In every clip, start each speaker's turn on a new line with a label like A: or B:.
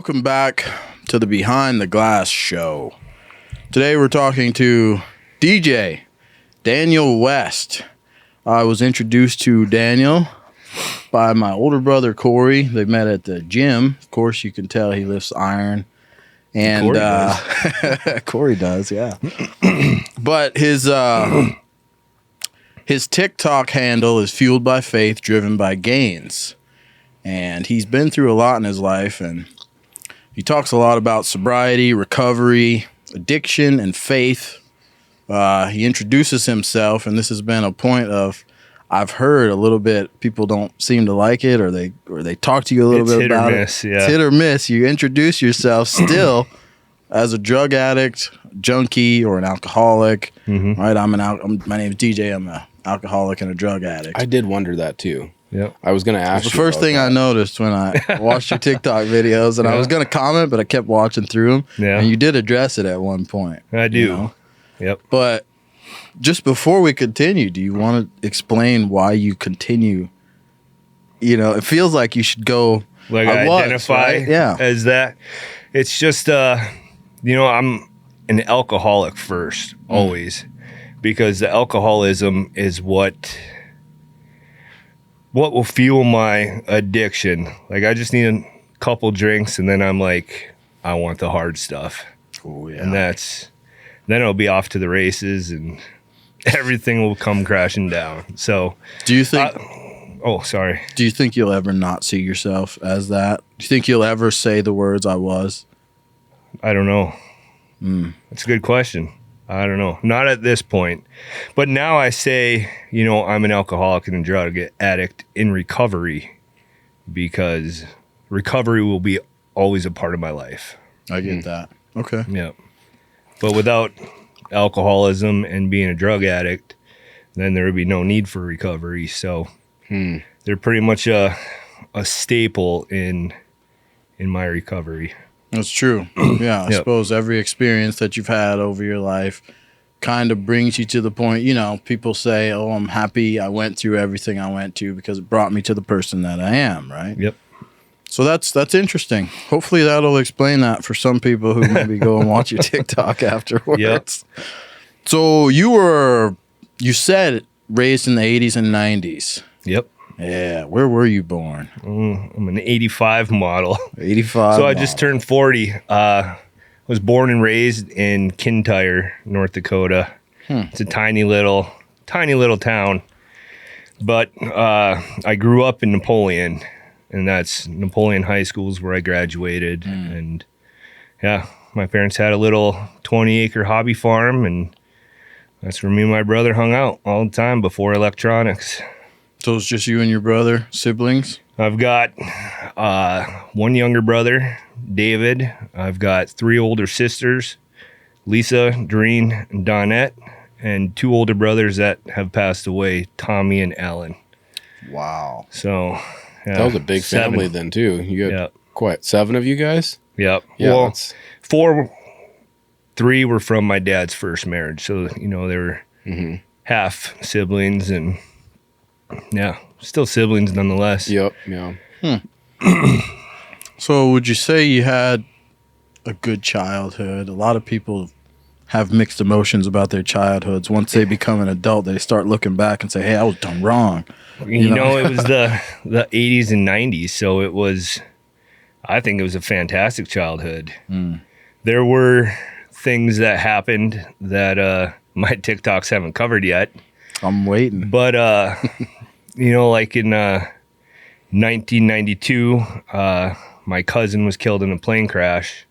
A: Welcome back to the Behind the Glass show. Today we're talking to DJ Daniel West. I was introduced to Daniel by my older brother Corey. They met at the gym. Of course, you can tell he lifts iron. And Corey does. Corey does, yeah. But his TikTok handle is Fueled by Faith, Driven by Gains. And he's been through a lot in his life, and he talks a lot about sobriety, recovery, addiction, and faith. He introduces himself, and this has been a point of, I've heard a little bit, people don't seem to like it, or they talk to you a little bit about it. It's hit or miss. You introduce yourself still as a drug addict, junkie, or an alcoholic. Mm-hmm. Right? My name is DJ. I'm an alcoholic and a drug addict.
B: I did wonder that too.
C: Yeah,
B: I was going to ask you.
A: The first thing I noticed when I watched your TikTok videos, and I was going to comment, but I kept watching through them. Yeah. And you did address it at one point.
C: I do. You know? Yep.
A: But just before we continue, do you want to explain why you continue? You know, it feels like you should go.
C: Like identify as that. It's just, I'm an alcoholic first, always. Because the alcoholism is what will fuel my addiction. Like, I just need a couple drinks, and then I'm like, I want the hard stuff.
A: Oh, yeah.
C: And then it'll be off to the races, and everything will come crashing down. So,
A: do you think...
C: sorry.
A: Do you think you'll ever not see yourself as that? Do you think you'll ever say the words, I was?
C: I don't know. That's a good question. I don't know. Not at this point. But now I say, I'm an alcoholic and a drug addict in recovery, because recovery will be always a part of my life.
A: I get that. Okay.
C: Yeah. But without alcoholism and being a drug addict, then there would be no need for recovery. So they're pretty much a staple in my recovery.
A: That's true. Yeah, I suppose every experience that you've had over your life kind of brings you to the point, people say, oh, I'm happy I went through everything I went to because it brought me to the person that I am, right?
C: Yep. So
A: that's interesting. Hopefully that'll explain that for some people who maybe go and watch your TikTok afterwards. Yep. So you said raised in the 80s and 90s.
C: Yep.
A: Yeah, where were you born?
C: I'm an 85 model.
A: 85
C: So I just turned 40. Was born and raised in Kintyre, North Dakota. It's a tiny little town. But I grew up in Napoleon, and that's Napoleon High School is where I graduated. And yeah, my parents had a little 20-acre hobby farm, and that's where me and my brother hung out all the time before electronics.
A: So it's just you and your brother, siblings?
C: I've got one younger brother, David. I've got 3 older sisters, Lisa, Doreen, and Donette, and 2 older brothers that have passed away, Tommy and Alan.
A: Wow.
C: So
B: that was a big family then too. You got quite 7 of you guys?
C: Yep.
B: Yeah,
C: well, 3 were from my dad's first marriage. So, they were half siblings, and still siblings nonetheless.
B: Yep. Yeah.
A: So would you say you had a good childhood? A lot of people have mixed emotions about their childhoods. Once they become an adult, they start looking back and say, hey, I was done wrong.
C: It was the 80s and 90s. So I think it was a fantastic childhood. There were things that happened that my TikToks haven't covered yet.
A: I'm waiting.
C: But, like in 1992, my cousin was killed in a plane crash.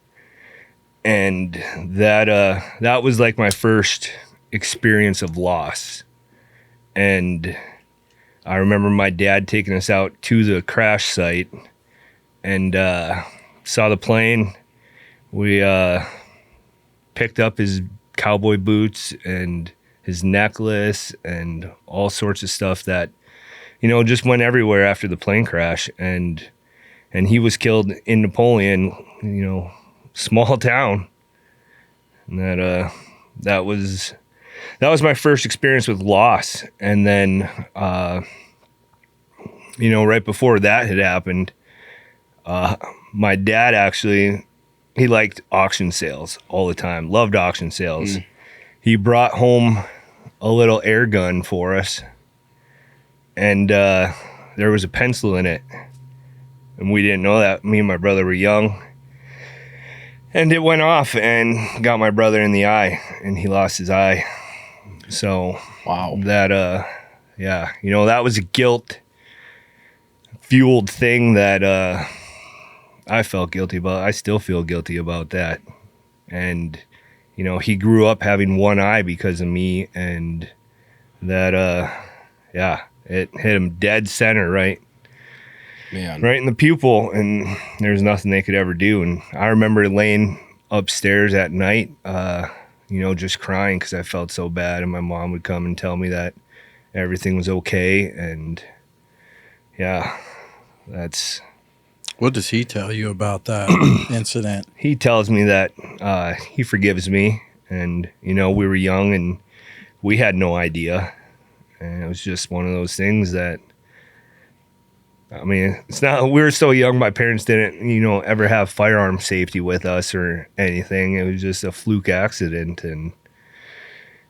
C: And that was like my first experience of loss. And I remember my dad taking us out to the crash site and saw the plane. We picked up his cowboy boots and his necklace and all sorts of stuff that just went everywhere after the plane crash, and he was killed in Napoleon, small town. And that was my first experience with loss. And then right before that had happened, my dad actually, he liked auction sales all the time. Loved auction sales. He brought home a little air gun for us, and there was a pencil in it, and we didn't know that. Me and my brother were young, and it went off and got my brother in the eye, and he lost his eye. So
B: wow,
C: that that was a guilt fueled thing that I felt guilty about. I still feel guilty about that. And he grew up having one eye because of me, and that it hit him dead center, right in the pupil, and there's nothing they could ever do. And I remember laying upstairs at night just crying because I felt so bad, and my mom would come and tell me that everything was okay. And that's...
A: What does he tell you about that incident?
C: He tells me that he forgives me, and we were young and we had no idea, and it was just one of those things that, I mean, it's not, we were so young, my parents didn't ever have firearm safety with us or anything. It was just a fluke accident, and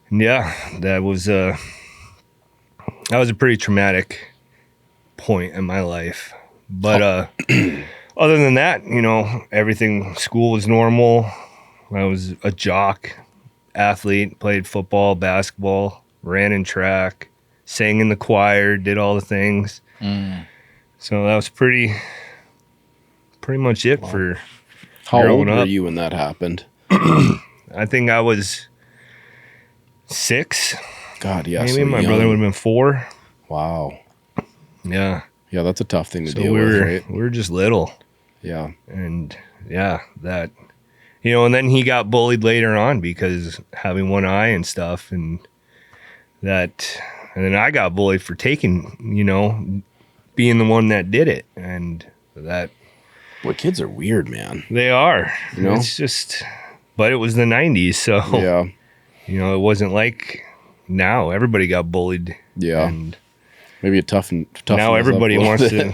C: that was a pretty traumatic point in my life. But other than that, everything, school was normal. I was a jock, athlete, played football, basketball, ran in track, sang in the choir, did all the things. So that was pretty much it for
B: How
C: growing
B: old
C: up.
B: were you when that happened?
C: I think I was 6.
B: God, yeah.
C: Maybe
B: so
C: my
B: young.
C: brother would have been 4.
B: Wow.
C: Yeah.
B: Yeah, that's a tough thing to
C: So
B: deal with, right?
C: we were just little.
B: Yeah.
C: And that, and then he got bullied later on because having one eye and stuff, and then I got bullied for taking, being the one that did it. And that.
B: Well, kids are weird, man.
C: They are. It's just, but it was the 90s. So,
B: yeah.
C: It wasn't like now. Everybody got bullied.
B: Yeah.
C: And
B: maybe a tough.
C: Now everybody wants to,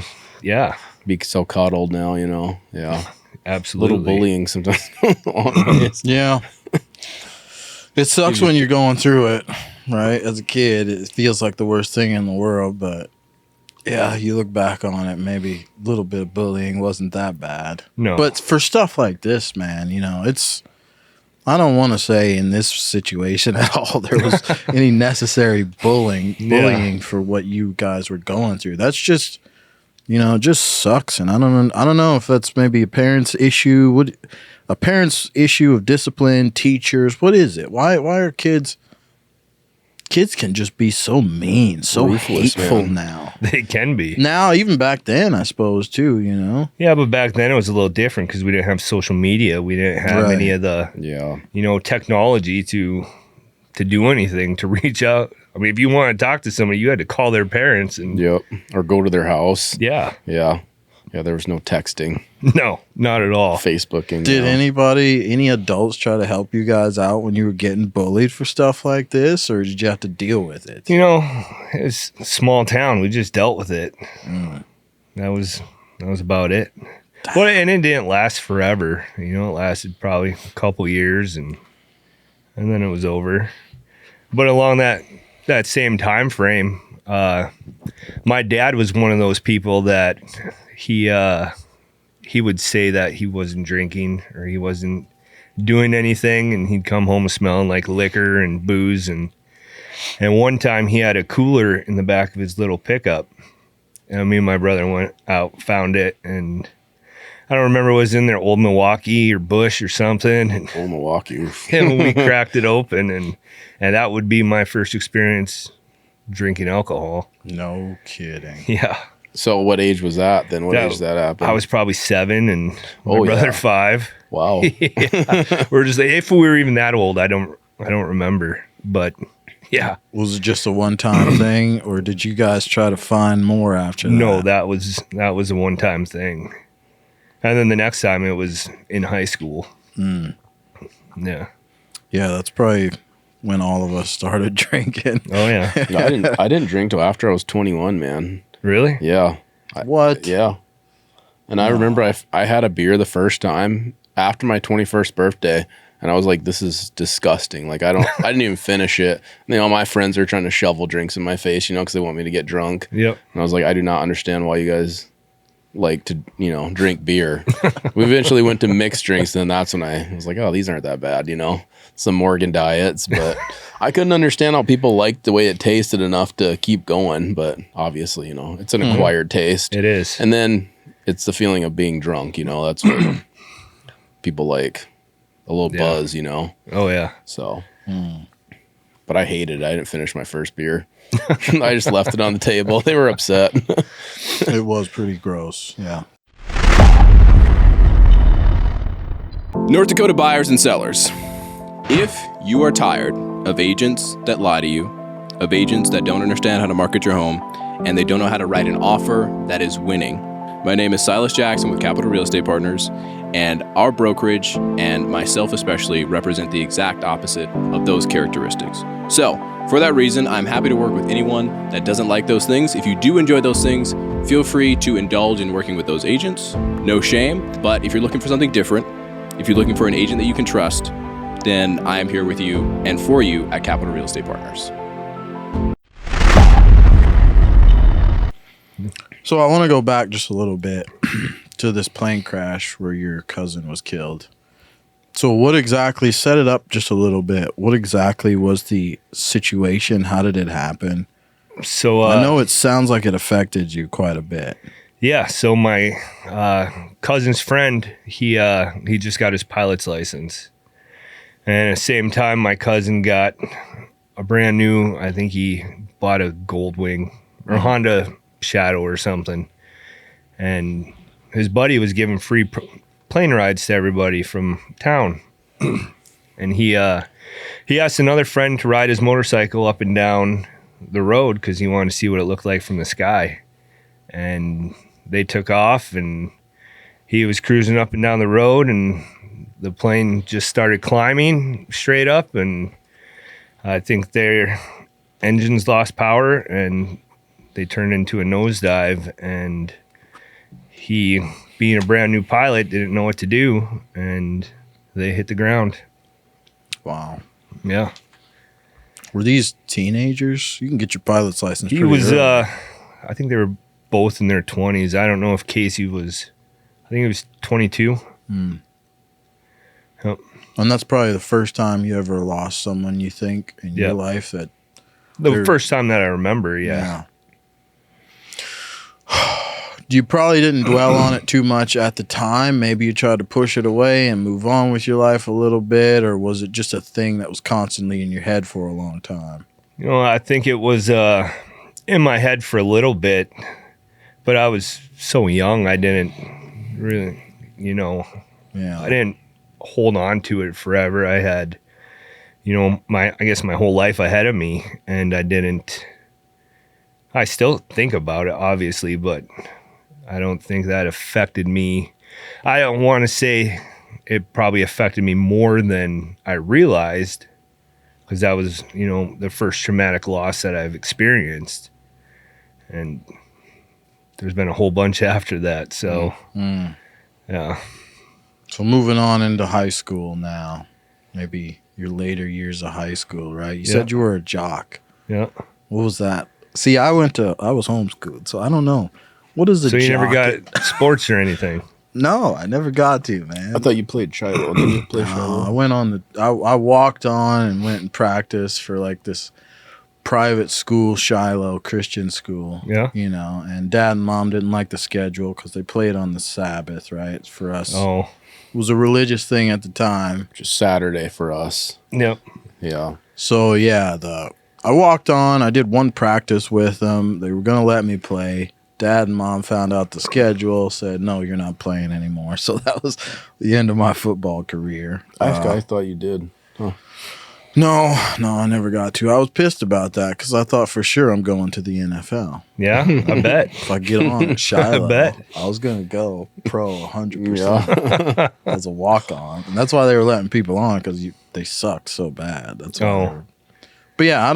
B: be so coddled now, Yeah.
C: Absolutely.
B: A little bullying sometimes.
A: Yeah. It sucks when you're going through it, right? As a kid, it feels like the worst thing in the world, but yeah, you look back on it, maybe a little bit of bullying wasn't that bad.
C: No.
A: But for stuff like this, man, it's, I don't want to say in this situation at all there was any necessary bullying for what you guys were going through. That's just, it just sucks. And I don't know if that's maybe a parent's issue. A parent's issue of discipline, teachers. What is it? Why are kids can just be so mean, so
B: Ruthless,
A: hateful
B: man.
A: now.
C: They can be.
A: Now, even back then, I suppose, too,
C: Yeah, but back then it was a little different because we didn't have social media. We didn't have any of the, technology to do anything, to reach out. I mean, if you want to talk to somebody, you had to call their parents. And
B: Yep. Or go to their house.
C: Yeah.
B: Yeah. Yeah, there was no texting.
C: No, not at all.
B: Facebooking.
A: Did any adults try to help you guys out when you were getting bullied for stuff like this, or did you have to deal with it?
C: It's a small town. We just dealt with it. That was about it. But and it didn't last forever. It lasted probably a couple years, and then it was over. But along that same time frame, my dad was one of those people that he would say that he wasn't drinking or he wasn't doing anything, and he'd come home smelling like liquor and booze. And one time he had a cooler in the back of his little pickup, and me and my brother went out, found it, and I don't remember what was in there, Old Milwaukee or Bush or something. And
B: Old Milwaukee. Oof.
C: and we cracked it open, and that would be my first experience drinking alcohol.
A: No kidding.
C: Yeah.
B: So what age was that then? What age did that happen?
C: I was probably 7 and my brother 5.
B: Wow.
C: We're just if we were even that old, I don't remember. But yeah.
A: Was it just a one-time thing, or did you guys try to find more after that?
C: No, that was a one-time thing. And then the next time it was in high school. Yeah.
A: Yeah, that's probably when all of us started drinking.
C: Oh yeah.
B: No, I didn't drink till after I was 21, man.
C: Really?
A: What?
B: Yeah. And I remember I had a beer the first time after my 21st birthday, and I was like, this is disgusting. Like, I didn't even finish it. And, all my friends are trying to shovel drinks in my face, because they want me to get drunk.
C: Yep.
B: And I was like, I do not understand why you guys like to, drink beer. We eventually went to mixed drinks, and then that's when I was like, oh, these aren't that bad, some Morgan diets. But I couldn't understand how people liked the way it tasted enough to keep going. But obviously, it's an acquired taste.
C: It is.
B: And then it's the feeling of being drunk, that's what people like. A little buzz,
C: Oh, yeah.
B: So, but I hated it. I didn't finish my first beer. I just left it on the table. They were upset.
A: It was pretty gross. Yeah.
D: North Dakota buyers and sellers. If you are tired of agents that lie to you, of agents that don't understand how to market your home, and they don't know how to write an offer that is winning, my name is Silas Jackson with Capital Real Estate Partners, and our brokerage, and myself especially, represent the exact opposite of those characteristics. So, for that reason, I'm happy to work with anyone that doesn't like those things. If you do enjoy those things, feel free to indulge in working with those agents. No shame. But if you're looking for something different, if you're looking for an agent that you can trust, then I am here with you and for you at Capital Real Estate Partners.
A: So I want to go back just a little bit to this plane crash where your cousin was killed. So what exactly, set it up just a little bit. What exactly was the situation? How did it happen?
C: So
A: I know it sounds like it affected you quite a bit.
C: Yeah. So my cousin's friend, he just got his pilot's license. And at the same time, my cousin got a brand new, I think he bought a Goldwing or Honda Shadow or something. And his buddy was giving free plane rides to everybody from town. And he asked another friend to ride his motorcycle up and down the road because he wanted to see what it looked like from the sky. And they took off, and he was cruising up and down the road, and the plane just started climbing straight up, and I think their engines lost power, and they turned into a nosedive, and he, being a brand new pilot, didn't know what to do, and they hit the ground.
A: Wow.
C: Yeah.
A: Were these teenagers? You can get your pilot's license
C: He
A: pretty
C: was,
A: early.
C: I think they were both in their 20s. I don't know if Casey was, I think he was 22. Yep.
A: And that's probably the first time you ever lost someone, you think, in your life that...
C: The first time that I remember, yeah.
A: You probably didn't dwell on it too much at the time. Maybe you tried to push it away and move on with your life a little bit, or was it just a thing that was constantly in your head for a long time?
C: I think it was in my head for a little bit, but I was so young, I didn't really, I didn't hold on to it forever. I had, I guess my whole life ahead of me, and I still think about it, obviously, but I don't think that affected me. I don't want to say it probably affected me more than I realized, because that was, the first traumatic loss that I've experienced. And there's been a whole bunch after that. So, yeah.
A: So moving on into high school now, maybe your later years of high school, right? You said you were a jock.
C: Yeah.
A: What was that? See, I was homeschooled, so I don't know. What is a jock?
C: So you never got sports or anything?
A: No, I never got to, man.
B: I thought you played Shiloh. Didn't you play Shiloh?
A: I went on I walked on and went and practiced for like this private school, Shiloh Christian school.
C: Yeah.
A: And Dad and Mom didn't like the schedule because they played on the Sabbath, right? For us.
C: Oh.
A: It was a religious thing at the time.
B: Just Saturday for us.
C: Yep.
B: Yeah.
A: So, I walked on. I did one practice with them. They were going to let me play. Dad and Mom found out the schedule, said, no, you're not playing anymore. So that was the end of my football career.
B: I thought you did. Huh.
A: No, I never got to. I was pissed about that because I thought for sure I'm going to the NFL.
C: Yeah, I bet.
A: If I get on at Shiloh,
C: I bet.
A: I was going to go pro 100% as a walk-on. And that's why they were letting people on, because they sucked so bad. That's why. But yeah,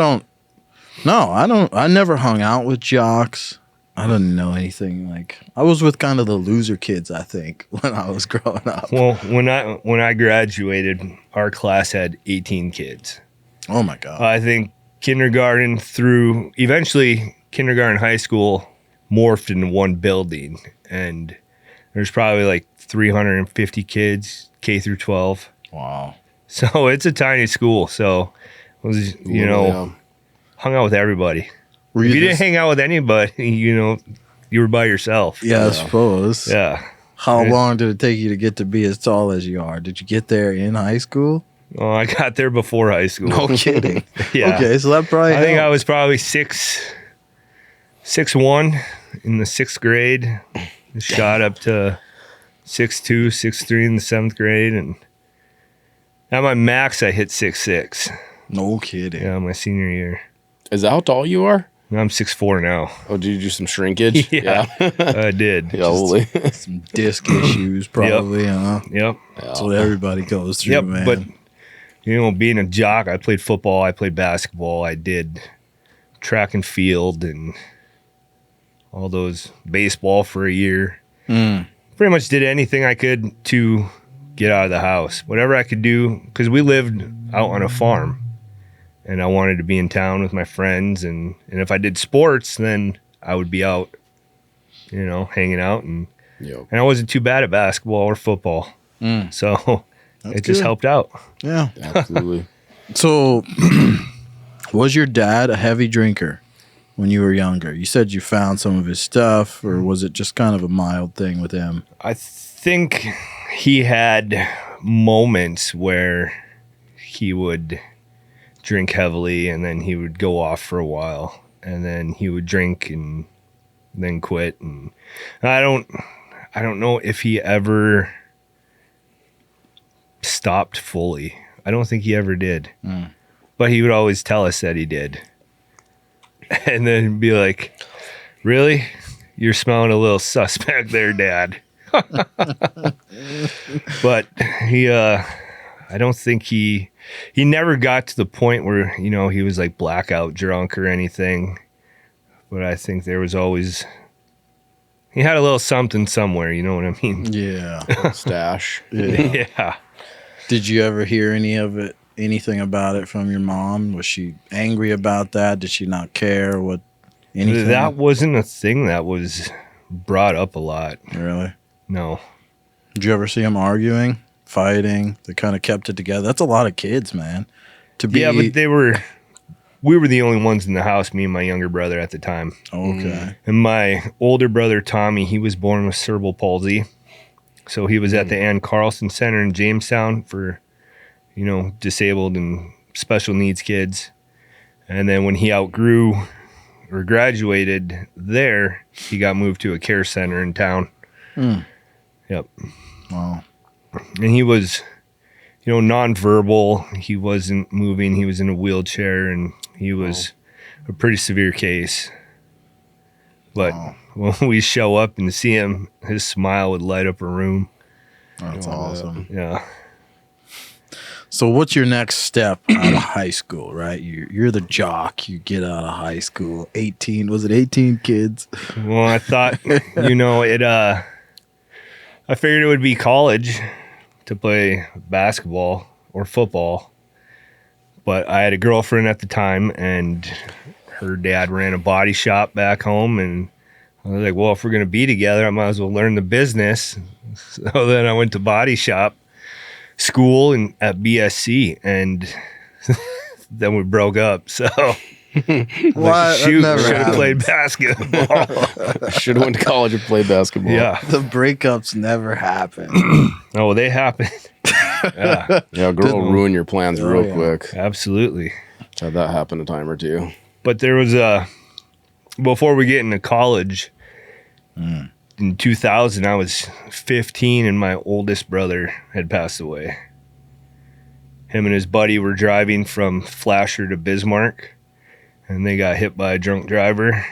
A: I never hung out with jocks. I didn't know anything. Like, I was with kind of the loser kids, I think, when I was growing up.
C: Well, when I graduated, our class had 18 kids.
A: Oh my God.
C: I think kindergarten through eventually kindergarten, high school morphed into one building, and there's probably like 350 kids, K through 12.
A: Wow.
C: So it's a tiny school. So it was, hung out with everybody.
A: Were
C: If you didn't
A: just-
C: hang out with anybody, you were by yourself.
A: Yeah, I suppose.
C: Yeah.
A: How long did it take you to get to be as tall as you are? Did you get there in high school?
C: Well, I got there before high school.
A: No kidding.
C: Yeah.
A: Okay, so that probably
C: I think I
A: helped.
C: was probably 6'1" in the 6th grade. Shot up to 6'2", 6'3" in the 7th grade, and at my max I hit 6'6".
A: No kidding.
C: Yeah, my senior year.
B: Is that how tall you are?
C: I'm 6'4" now.
B: Oh, did you do some shrinkage?
C: Yeah. I did.
B: Yeah, holy.
A: Some disc issues, probably, huh?
C: Yep.
A: That's what everybody goes through,
C: Yep.
A: man.
C: But being a jock, I played football, I played basketball, I did track and field, and all those baseball for a year. Pretty much did anything I could to get out of the house, whatever I could do, because we lived out on a farm. And I wanted to be in town with my friends, and if I did sports, then I would be out, hanging out, and I wasn't too bad at basketball or football, so it just
A: good.
C: helped out.
A: yeah.
B: Absolutely.
A: So, was your dad a heavy drinker when you were younger? You said you found some of his stuff, or was it just kind of a mild thing with him?
C: I think he had moments where he would drink heavily, and then he would go off for a while, and then he would drink and then quit. And I don't know if he ever stopped fully. I don't think he ever did. But he would always tell us that he did. And then be like, "Really? You're smelling a little suspect there, Dad." But I don't think he never got to the point where, he was like blackout drunk or anything. But I think there was always, he had a little something somewhere, you know what I mean?
A: Yeah.
B: Stash.
A: Yeah.
C: Yeah.
A: Did you ever hear anything about it from your mom? Was she angry about that? Did she not care? Anything?
C: That wasn't a thing that was brought up a lot.
A: Really?
C: No.
A: Did you ever see them arguing, fighting? They kind of kept it together. That's a lot of kids, man.
C: Yeah, but we were the only ones in the house, me and my younger brother at the time.
A: Okay.
C: And my older brother, Tommy, he was born with cerebral palsy. So he was at the Ann Carlson Center in Jamestown for, disabled and special needs kids. And then when he outgrew or graduated there, he got moved to a care center in town. Yep.
A: Wow.
C: And he was, nonverbal. He wasn't moving. He was in a wheelchair, and he was a pretty severe case. But when we show up and see him, his smile would light up a room.
A: That's awesome.
C: Yeah.
A: So what's your next step out of high school, right? You're the jock. You get out of high school. 18, was it 18 kids?
C: Well, I thought, I figured it would be college to play basketball or football. But I had a girlfriend at the time, and her dad ran a body shop back home, and I was like, well, if we're going to be together, I might as well learn the business. So then I went to body shop school and at BSC, and then we broke up. So
A: What?
C: shoot,
A: That never
C: should have
A: happens.
C: played basketball.
B: Should have went to college and played basketball.
C: Yeah.
A: The breakups never happen.
C: Oh, they happened. Yeah,
B: Yeah, a girl will ruin your plans real
A: yeah.
B: quick.
C: absolutely.
B: Had that happen a time or two.
C: But there was before we get into college, in 2000, I was 15 and my oldest brother had passed away. Him and his buddy were driving from Flasher to Bismarck, and they got hit by a drunk driver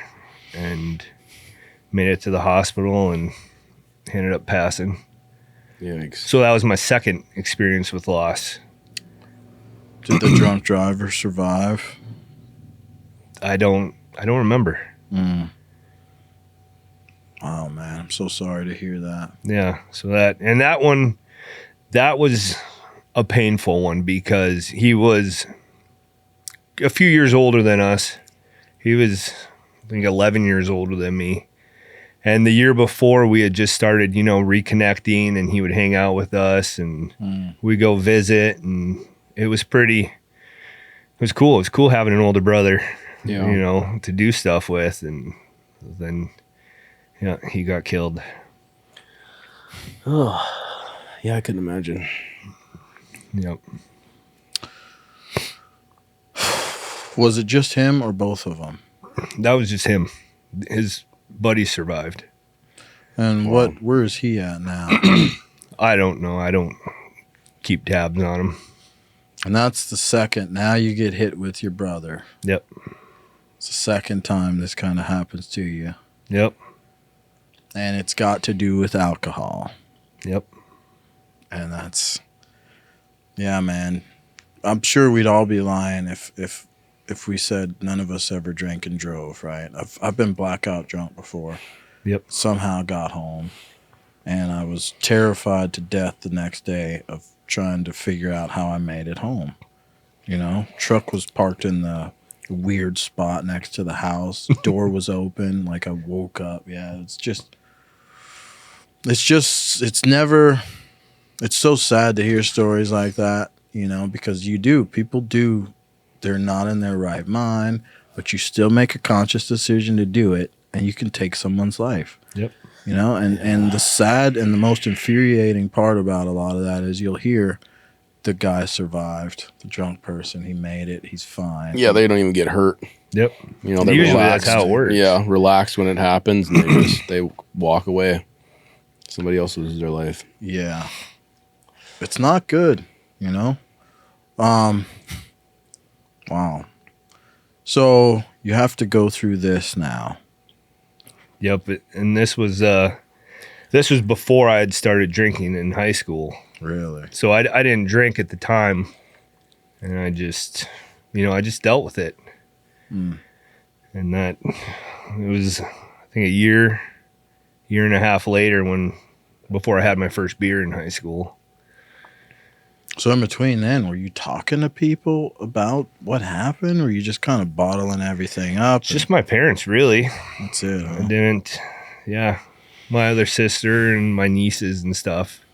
C: and made it to the hospital and ended up passing.
B: Yikes.
C: So that was my second experience with loss.
A: Did the drunk driver survive?
C: I don't remember.
A: Oh man, I'm so sorry to hear that.
C: Yeah. So that one, that was a painful one because he was a few years older than us. He was, I think, 11 years older than me. And the year before, we had just started, reconnecting, and he would hang out with us, and we go visit, and it was cool. It was cool having an older brother, to do stuff with, and then, he got killed.
B: Oh, yeah, I couldn't imagine.
C: Yep.
A: Was it just him or both of them?
C: That was just him. His buddy survived.
A: And where is he at now?
C: I don't know. I don't keep tabs on him.
A: And that's the second. Now you get hit with your brother.
C: Yep.
A: It's the second time this kind of happens to you.
C: Yep.
A: And it's got to do with alcohol.
C: Yep.
A: And that's, yeah, man. I'm sure we'd all be lying if we said none of us ever drank and drove, right? I've been blackout drunk before.
C: Yep.
A: Somehow got home, and I was terrified to death the next day of trying to figure out how I made it home. Truck was parked in the weird spot next to the house. Door was open. Like I woke up. Yeah, it's so sad to hear stories like that, because people do, they're not in their right mind, but you still make a conscious decision to do it, and you can take someone's life.
C: Yep.
A: And the sad and the most infuriating part about a lot of that is you'll hear the guy survived, the drunk person, he made it, he's fine.
B: Yeah, they don't even get hurt.
C: Yep.
B: They're
C: Usually
B: relaxed.
C: that's how it works.
B: Yeah, relaxed when it happens, and they walk away. Somebody else loses their life.
A: Yeah. It's not good, Wow. So you have to go through this now.
C: Yep. And this was before I had started drinking in high school.
A: Really?
C: So I didn't drink at the time, and I just dealt with it. And that, it was, I think, a year and a half later before I had my first beer in high school.
A: So in between then, were you talking to people about what happened, or were you just kind of bottling everything up?
C: Just my parents, really.
A: That's it, huh?
C: I didn't, my other sister and my nieces and stuff.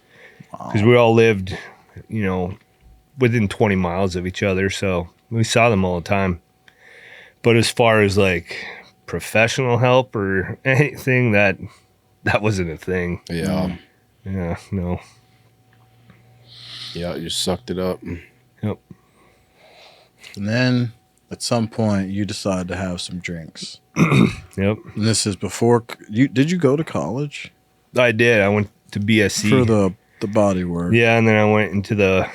C: Because we all lived, within 20 miles of each other, so we saw them all the time. But as far as like professional help or anything, that wasn't a thing.
B: Yeah.
C: Yeah, no.
B: Yeah, you just sucked it up.
C: Yep.
A: And then at some point you decide to have some drinks.
C: Yep.
A: And this is before did you go to college?
C: I did. I went to BSc.
A: For the body work.
C: Yeah, and then I went into the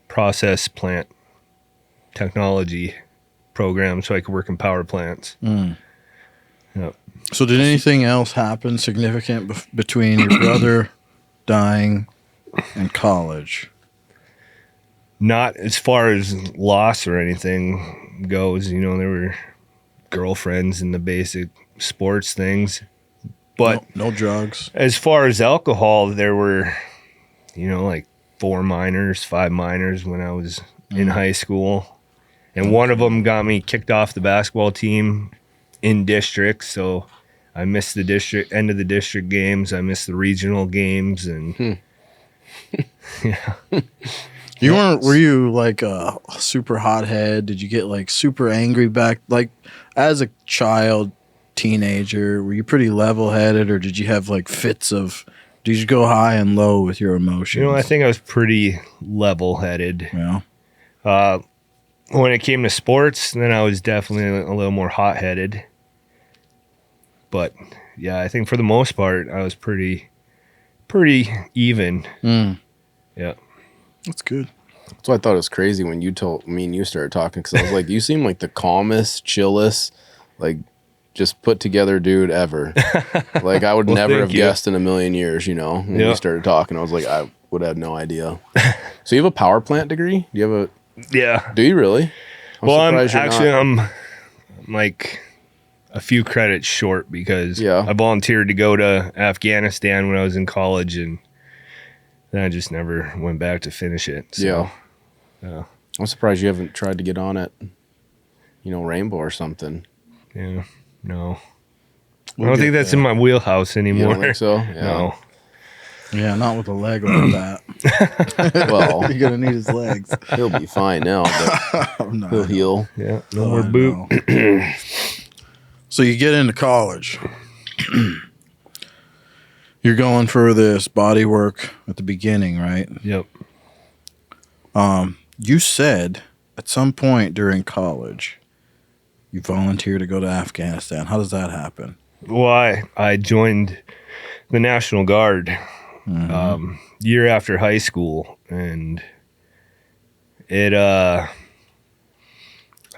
C: process plant technology program so I could work in power plants. Yep.
A: So did anything else happen significant between your brother dying and college?
C: Not as far as loss or anything goes. There were girlfriends and the basic sports things. But
A: no drugs.
C: As far as alcohol, there were, like 5 minors when I was in high school. And one of them got me kicked off the basketball team in district. So I missed the end of the district games. I missed the regional games. And yeah.
A: Were you like a super hothead? Did you get like super angry back? Like as a child, teenager, were you pretty level-headed, or did you have like did you go high and low with your emotions?
C: I think I was pretty level-headed.
A: Yeah.
C: When it came to sports, then I was definitely a little more hot-headed. But yeah, I think for the most part, I was pretty even. Yeah.
A: That's good.
B: That's why I thought it was crazy when you told me and you started talking, because I was like, you seem like the calmest, chillest, like just put together dude ever. Like I would never have guessed in a million years, when we started talking. I was like, I would have no idea. So you have a power plant degree? Do you have
C: Yeah.
B: Do you really?
C: I'm like a few credits short because
B: Yeah.
C: I volunteered to go to Afghanistan when I was in college, and then I just never went back to finish it. So,
B: Yeah. I'm surprised you haven't tried to get on it, Rainbow or something.
C: yeah, no. I
A: We'll
C: don't
A: get
C: think that's
A: there.
C: in my wheelhouse
B: You
C: anymore.
B: don't think so? Yeah.
C: No.
A: Yeah, not with a leg like that.
B: Well,
A: You're gonna need his legs.
B: he'll be fine now, but
A: Oh, no,
B: he'll heal.
C: Yeah, no
A: Oh,
C: more
A: I
C: boot.
A: know. So you get into college. You're going for this body work at the beginning, right?
C: Yep.
A: You said at some point during college you volunteered to go to Afghanistan. How does that happen?
C: Well, I joined the National Guard year after high school, and I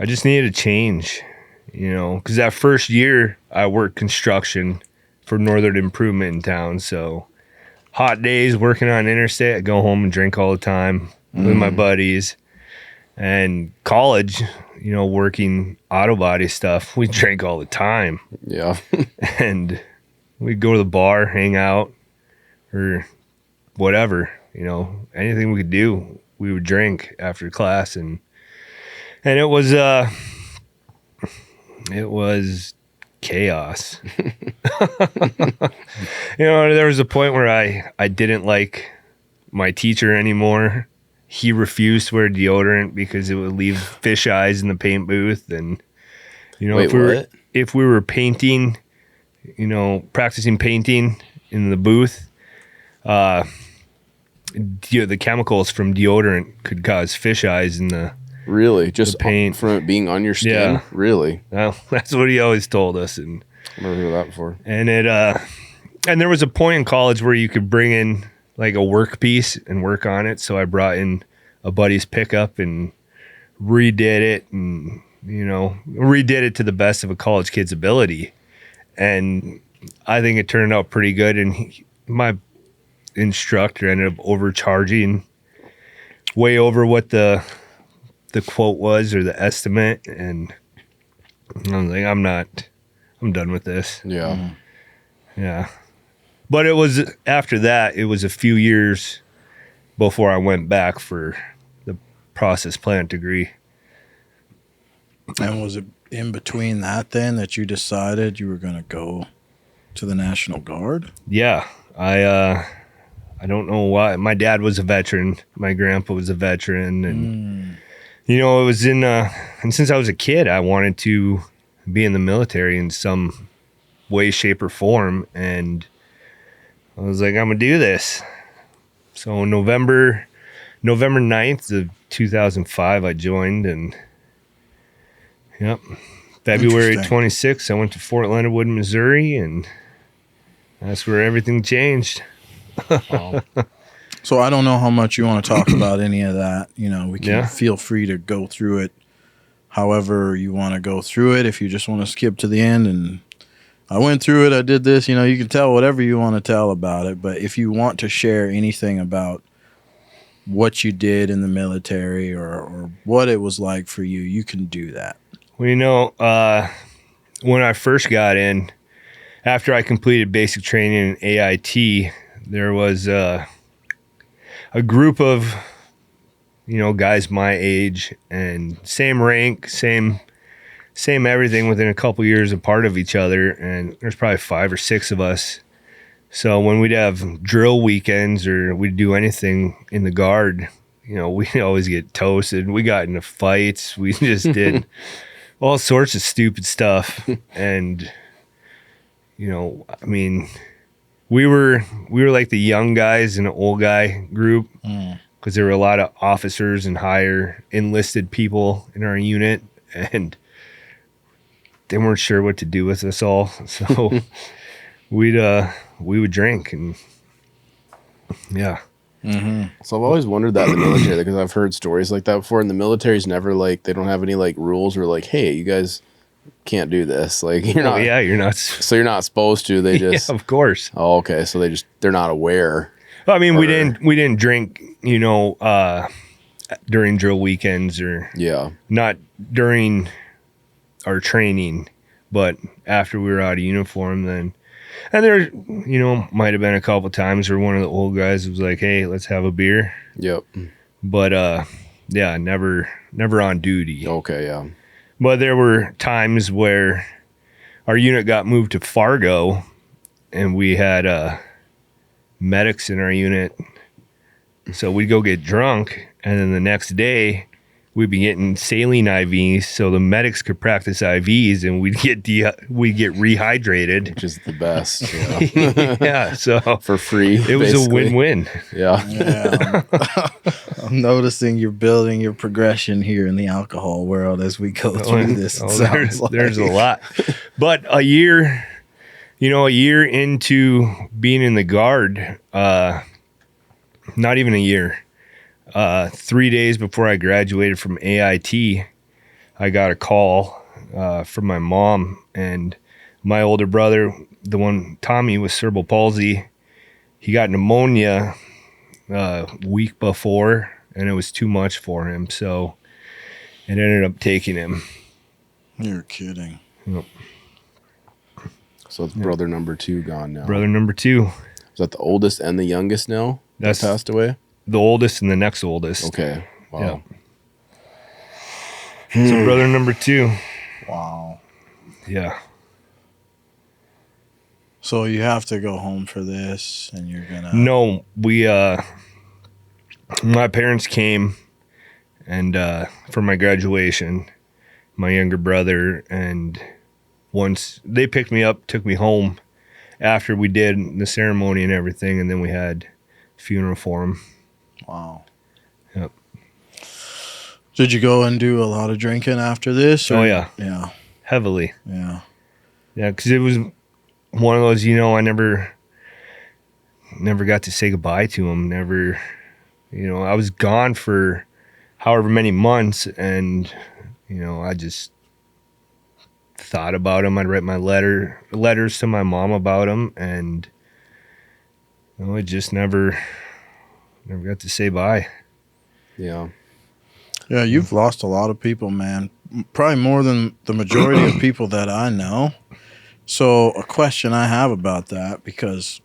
C: just needed a change, because that first year I worked construction for Northern Improvement in town. So hot days working on interstate, I go home and drink all the time with my buddies. And college, working auto body stuff, we drank all the time.
B: Yeah.
C: And we'd go to the bar, hang out, or whatever, anything we could do, we would drink after class. And it was chaos. There was a point where I didn't like my teacher anymore. He refused to wear deodorant because it would leave fish eyes in the paint booth. And,
B: Wait,
C: if we were painting, practicing painting in the booth, the chemicals from deodorant could cause fish eyes in the
B: Really? Just
C: paint.
B: from it being on your skin?
C: Yeah.
B: Really?
C: well, that's what he always told us. And
B: I've never heard of that before.
C: and there was a point in college where you could bring in like a work piece and work on it. So I brought in a buddy's pickup and redid it, and redid it to the best of a college kid's ability. And I think it turned out pretty good. And my instructor ended up overcharging way over what the quote was, or the estimate. And I was like, I'm done with this.
B: Yeah.
C: Yeah. But it was after that, it was a few years before I went back for the process plant degree.
A: And was it in between that then that you decided you were going to go to the National Guard?
C: Yeah. I don't know why. My dad was a veteran. My grandpa was a veteran. And, it was and since I was a kid, I wanted to be in the military in some way, shape, or form. And I was like, I'm going to do this. So November 9th of 2005, I joined. And, yep, February 26th, I went to Fort Leonard Wood, Missouri. And that's where everything changed.
A: So I don't know how much you want to talk about any of that. We can feel free to go through it however you want to go through it. If you just want to skip to the end and I went through it, I did this, you can tell whatever you want to tell about it. But if you want to share anything about what you did in the military or what it was like for you, you can do that.
C: Well, when I first got in, after I completed basic training in AIT, there was a group of, guys my age and same rank, same everything, within a couple years apart of each other. And there's probably 5 or 6 of us. So when we'd have drill weekends or we'd do anything in the Guard, we'd always get toasted. We got into fights. We just did all sorts of stupid stuff. And, we were like the young guys in an old guy group, because there were a lot of officers and higher enlisted people in our unit, and they weren't sure what to do with us all. So we would drink, and yeah.
A: Mm-hmm.
B: So I've always wondered that in the military, because I've heard stories like that before, and the military's never they don't have any rules or hey, you guys can't do this. You're not.
C: Yeah, you're not.
B: So you're not supposed to. They just.
C: Yeah, of course.
B: Oh, okay. So they're not aware.
C: Well, we didn't drink, during drill weekends, or
B: yeah,
C: not during our training. But after we were out of uniform, then, and there, might have been a couple times where one of the old guys was like, "Hey, let's have a beer."
B: Yep.
C: But yeah, never on duty.
B: Okay, yeah.
C: But there were times where our unit got moved to Fargo, and we had medics in our unit. So we'd go get drunk, and then the next day we'd be getting saline IVs so the medics could practice IVs, and we'd get rehydrated.
B: Which is the best. Yeah.
C: Yeah, so
B: For free.
C: it was
B: basically.
C: a win-win.
B: Yeah.
A: Yeah, I'm noticing you're building your progression here in the alcohol world as we go through this.
C: There's a lot. But a year into being in the Guard, not even a year, 3 days before I graduated from AIT, I got a call from my mom, and my older brother, the one, Tommy, with cerebral palsy, he got pneumonia a week before, and it was too much for him, so it ended up taking him.
A: You're kidding.
C: Yep.
B: So it's brother number 2 gone now.
C: Brother number 2.
B: Is that the oldest and the youngest now?
C: That's
B: that passed away?
C: the oldest and the next oldest.
B: Okay. Wow.
C: Yeah. So brother number 2.
A: Wow.
C: Yeah.
A: So you have to go home for this, and you're gonna.
C: No, we my parents came and for my graduation, my younger brother, and once they picked me up, took me home after we did the ceremony and everything, and then we had funeral for him.
A: Wow.
C: Yep.
A: Did you go and do a lot of drinking after this?
C: Oh yeah.
A: Yeah.
C: Heavily.
A: Yeah.
C: Yeah, because it was one of those, I never got to say goodbye to him. Never, I was gone for however many months, and, I just thought about him. I'd write my letters to my mom about him, and, I just never got to say bye.
B: Yeah.
A: Yeah, you've lost a lot of people, man. Probably more than the majority of people that I know. So a question I have about that, because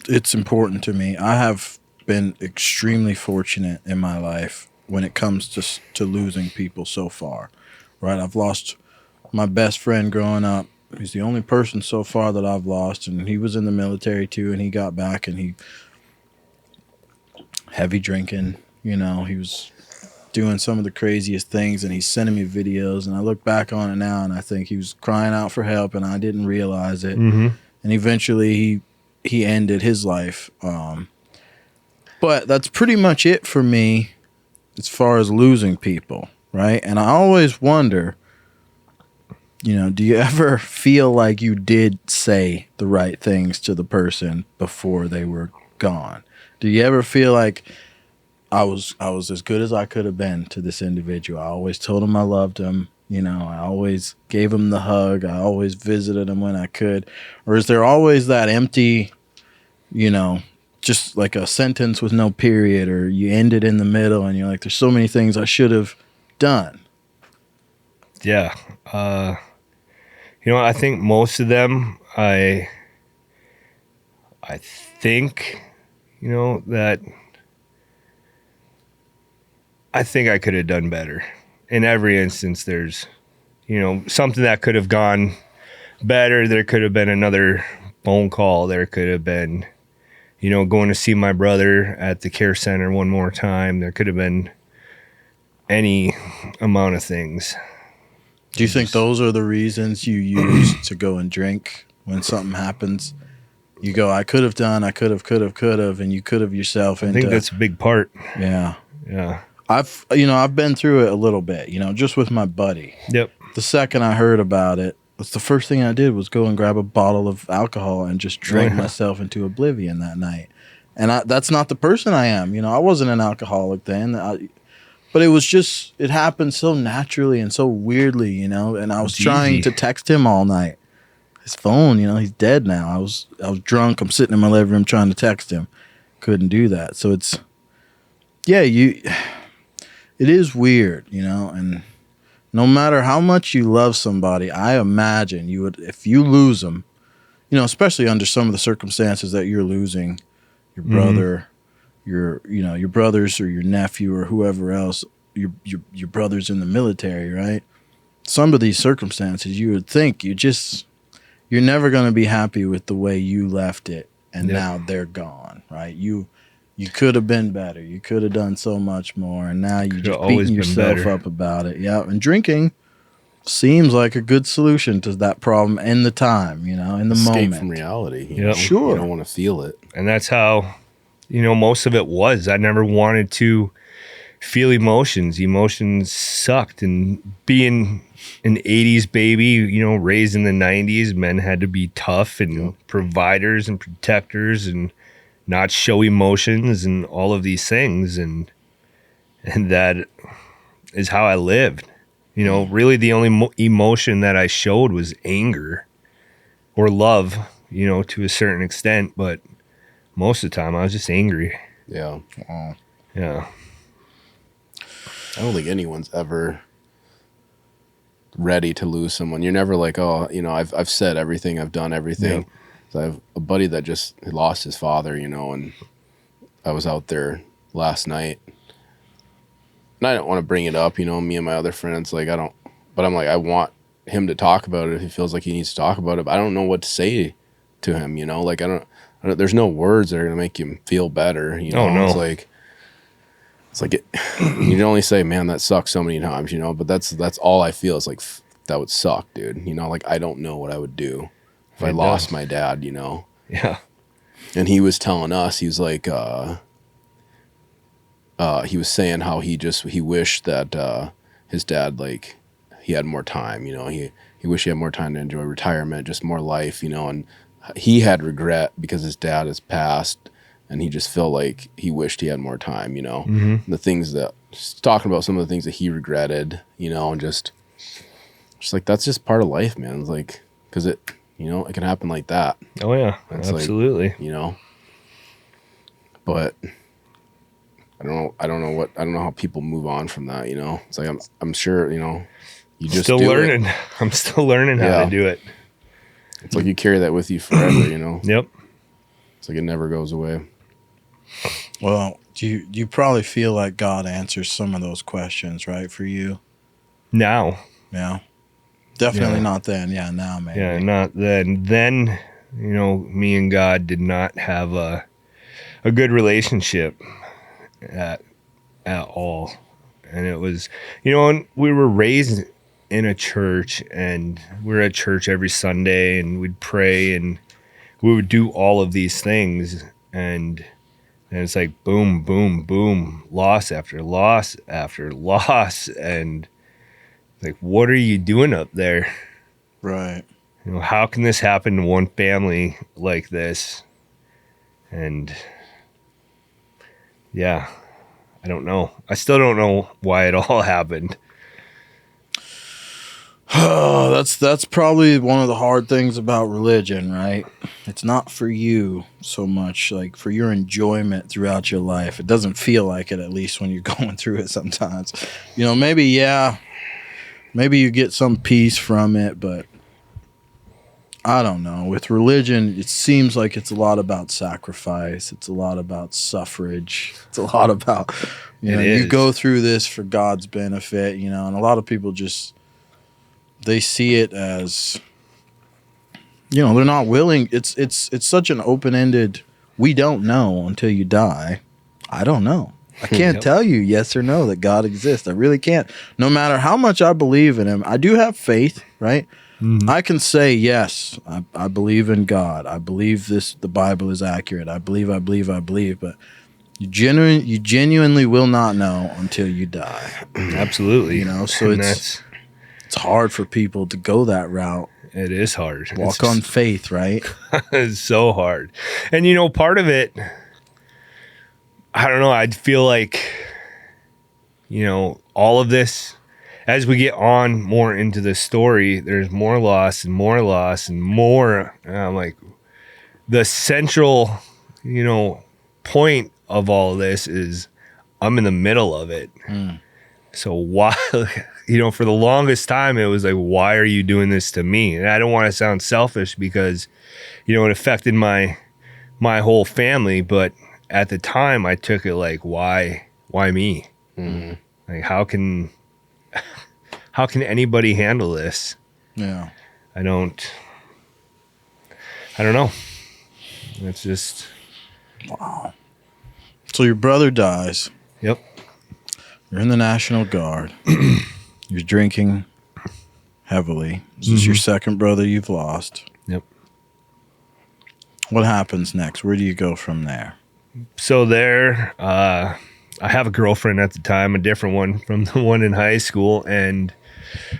A: it's important to me. I have been extremely fortunate in my life when it comes to losing people so far, right? I've lost my best friend growing up. He's the only person so far that I've lost, and he was in the military too, and he got back, and he heavy drinking, he was doing some of the craziest things, and he's sending me videos, and I look back on it now, and I think he was crying out for help, and I didn't realize it.
C: Mm-hmm.
A: And eventually he ended his life. But that's pretty much it for me as far as losing people, right? And I always wonder, do you ever feel like you did say the right things to the person before they were gone? Do you ever feel like I was as good as I could have been to this individual? I always told him I loved him. I always gave him the hug. I always visited him when I could. Or is there always that empty, just like a sentence with no period, or you end it in the middle and you're like, there's so many things I should have done?
C: Yeah. I think most of them, I think, that I think I could have done better. In every instance, there's, something that could have gone better. There could have been another phone call. There could have been, going to see my brother at the care center one more time. There could have been any amount of things.
A: Do you think those are the reasons you use to go and drink when something happens? You go, I could have done, I could have, and you could have yourself into.
C: I think that's a big part.
A: Yeah.
C: Yeah.
A: I've been through it a little bit, just with my buddy.
C: Yep.
A: The second I heard about it, that's the first thing I did was go and grab a bottle of alcohol and just drink myself into oblivion that night. And that's not the person I am. I wasn't an alcoholic then. But it was just, it happened so naturally and so weirdly, and I was trying to text him all night. His phone, he's dead now. I was drunk. I'm sitting in my living room trying to text him. Couldn't do that. So it is weird, and no matter how much you love somebody, I imagine you would, if you lose them, you know, especially under some of the circumstances that you're losing your brother, your brothers or your nephew or whoever else, your brothers in the military, right? Some of these circumstances, you would think you're never going to be happy with the way you left it, and now they're gone, right? You could have been better. You could have done so much more, and now you're just beating yourself up about it. Yeah, and drinking seems like a good solution to that problem in the time, you know, in the
B: Escape
A: moment.
B: from reality.
C: Yep.
A: Sure.
B: You don't want to feel it.
C: And that's how, you know, most of it was. I never wanted to feel emotions. Emotions sucked. And being an 80s baby, you know, raised in the 90s, men had to be tough and providers and protectors and not show emotions and all of these things. And that is how I lived. You know, really the only emotion that I showed was anger or love, you know, to a certain extent. But most of the time I was just angry.
B: Yeah.
C: Yeah.
B: I don't think anyone's ever ready to lose someone. You're never like, oh, you know, I've said everything, I've done everything.
C: Yep.
B: So I have a buddy that just lost his father, you know, and I was out there last night. And I don't want to bring it up, you know, me and my other friends, like but I'm like, I want him to talk about it if he feels like he needs to talk about it. But I don't know what to say to him, you know, like I don't there's no words that are going to make him feel better, you know.
C: Oh, no.
B: It's like you can only say, man, that sucks so many times, you know, but that's all I feel. It's like, that would suck, dude. You know, like I don't know what I would do if I lost my dad, you know?
C: Yeah.
B: And he was telling us, he was like, he was saying how he wished that his dad, like, he had more time, you know, he wished he had more time to enjoy retirement, just more life, you know, and he had regret because his dad has passed, and he just felt like he wished he had more time, you know.
C: Mm-hmm.
B: The things that, just talking about some of the things that he regretted, you know, and just like, that's just part of life, man. It's like, because it, you know, it can happen like that.
C: Oh yeah,
B: It's
C: absolutely.
B: like, you know, but I don't know how people move on from that, you know. It's like, I'm sure, you know, you just
C: still
B: do
C: learning.
B: it.
C: I'm still learning how to do it.
B: It's like you carry that with you forever, you know.
C: Yep.
B: It's like it never goes away.
A: Well, you probably feel like God answers some of those questions, right, for you?
C: Now.
A: Yeah. Definitely not then. Yeah, now maybe.
C: Yeah, not then. Then, you know, me and God did not have a good relationship at all. And it was, you know, and we were raised in a church, and we were at church every Sunday, and we'd pray, and we would do all of these things. And it's like boom, boom, boom, loss after loss after loss. And like, what are you doing up there?
A: Right.
C: You know, how can this happen to one family like this? And yeah, I don't know. I still don't know why it all happened.
A: Oh, that's probably one of the hard things about religion, right? It's not for you so much, like for your enjoyment throughout your life. It doesn't feel like it, at least when you're going through it sometimes. You know, maybe you get some peace from it, but I don't know. With religion, it seems like it's a lot about sacrifice. It's a lot about suffrage. It's a lot about, you go through this for God's benefit, you know, and a lot of people just, they see it as, you know, they're not willing. It's such an open-ended, we don't know until you die. I don't know. I can't tell you yes or no that God exists. I really can't. No matter how much I believe in him, I do have faith, right? Mm-hmm. I can say, yes, I believe in God. I believe the Bible is accurate. I believe, but you genuinely will not know until you die.
C: Absolutely.
A: You know, so it's hard for people to go that route.
C: It is hard.
A: Walk on faith, right?
C: It's so hard. And, you know, part of it, I don't know, I'd feel like, you know, all of this, as we get on more into the story, there's more loss and more loss and more. And I'm like, the central, you know, point of all of this is I'm in the middle of it. So why, for the longest time, it was like, why are you doing this to me? And I don't want to sound selfish because, it affected my whole family. But at the time, I took it like, why me?
B: Mm-hmm.
C: Like, how can anybody handle this?
A: Yeah.
C: I don't know. It's just.
A: Wow. So your brother dies.
C: Yep.
A: You're in the National Guard. You're drinking heavily. This is your second brother you've lost.
C: Yep.
A: What happens next? Where do you go from there?
C: So there, I have a girlfriend at the time, a different one from the one in high school, and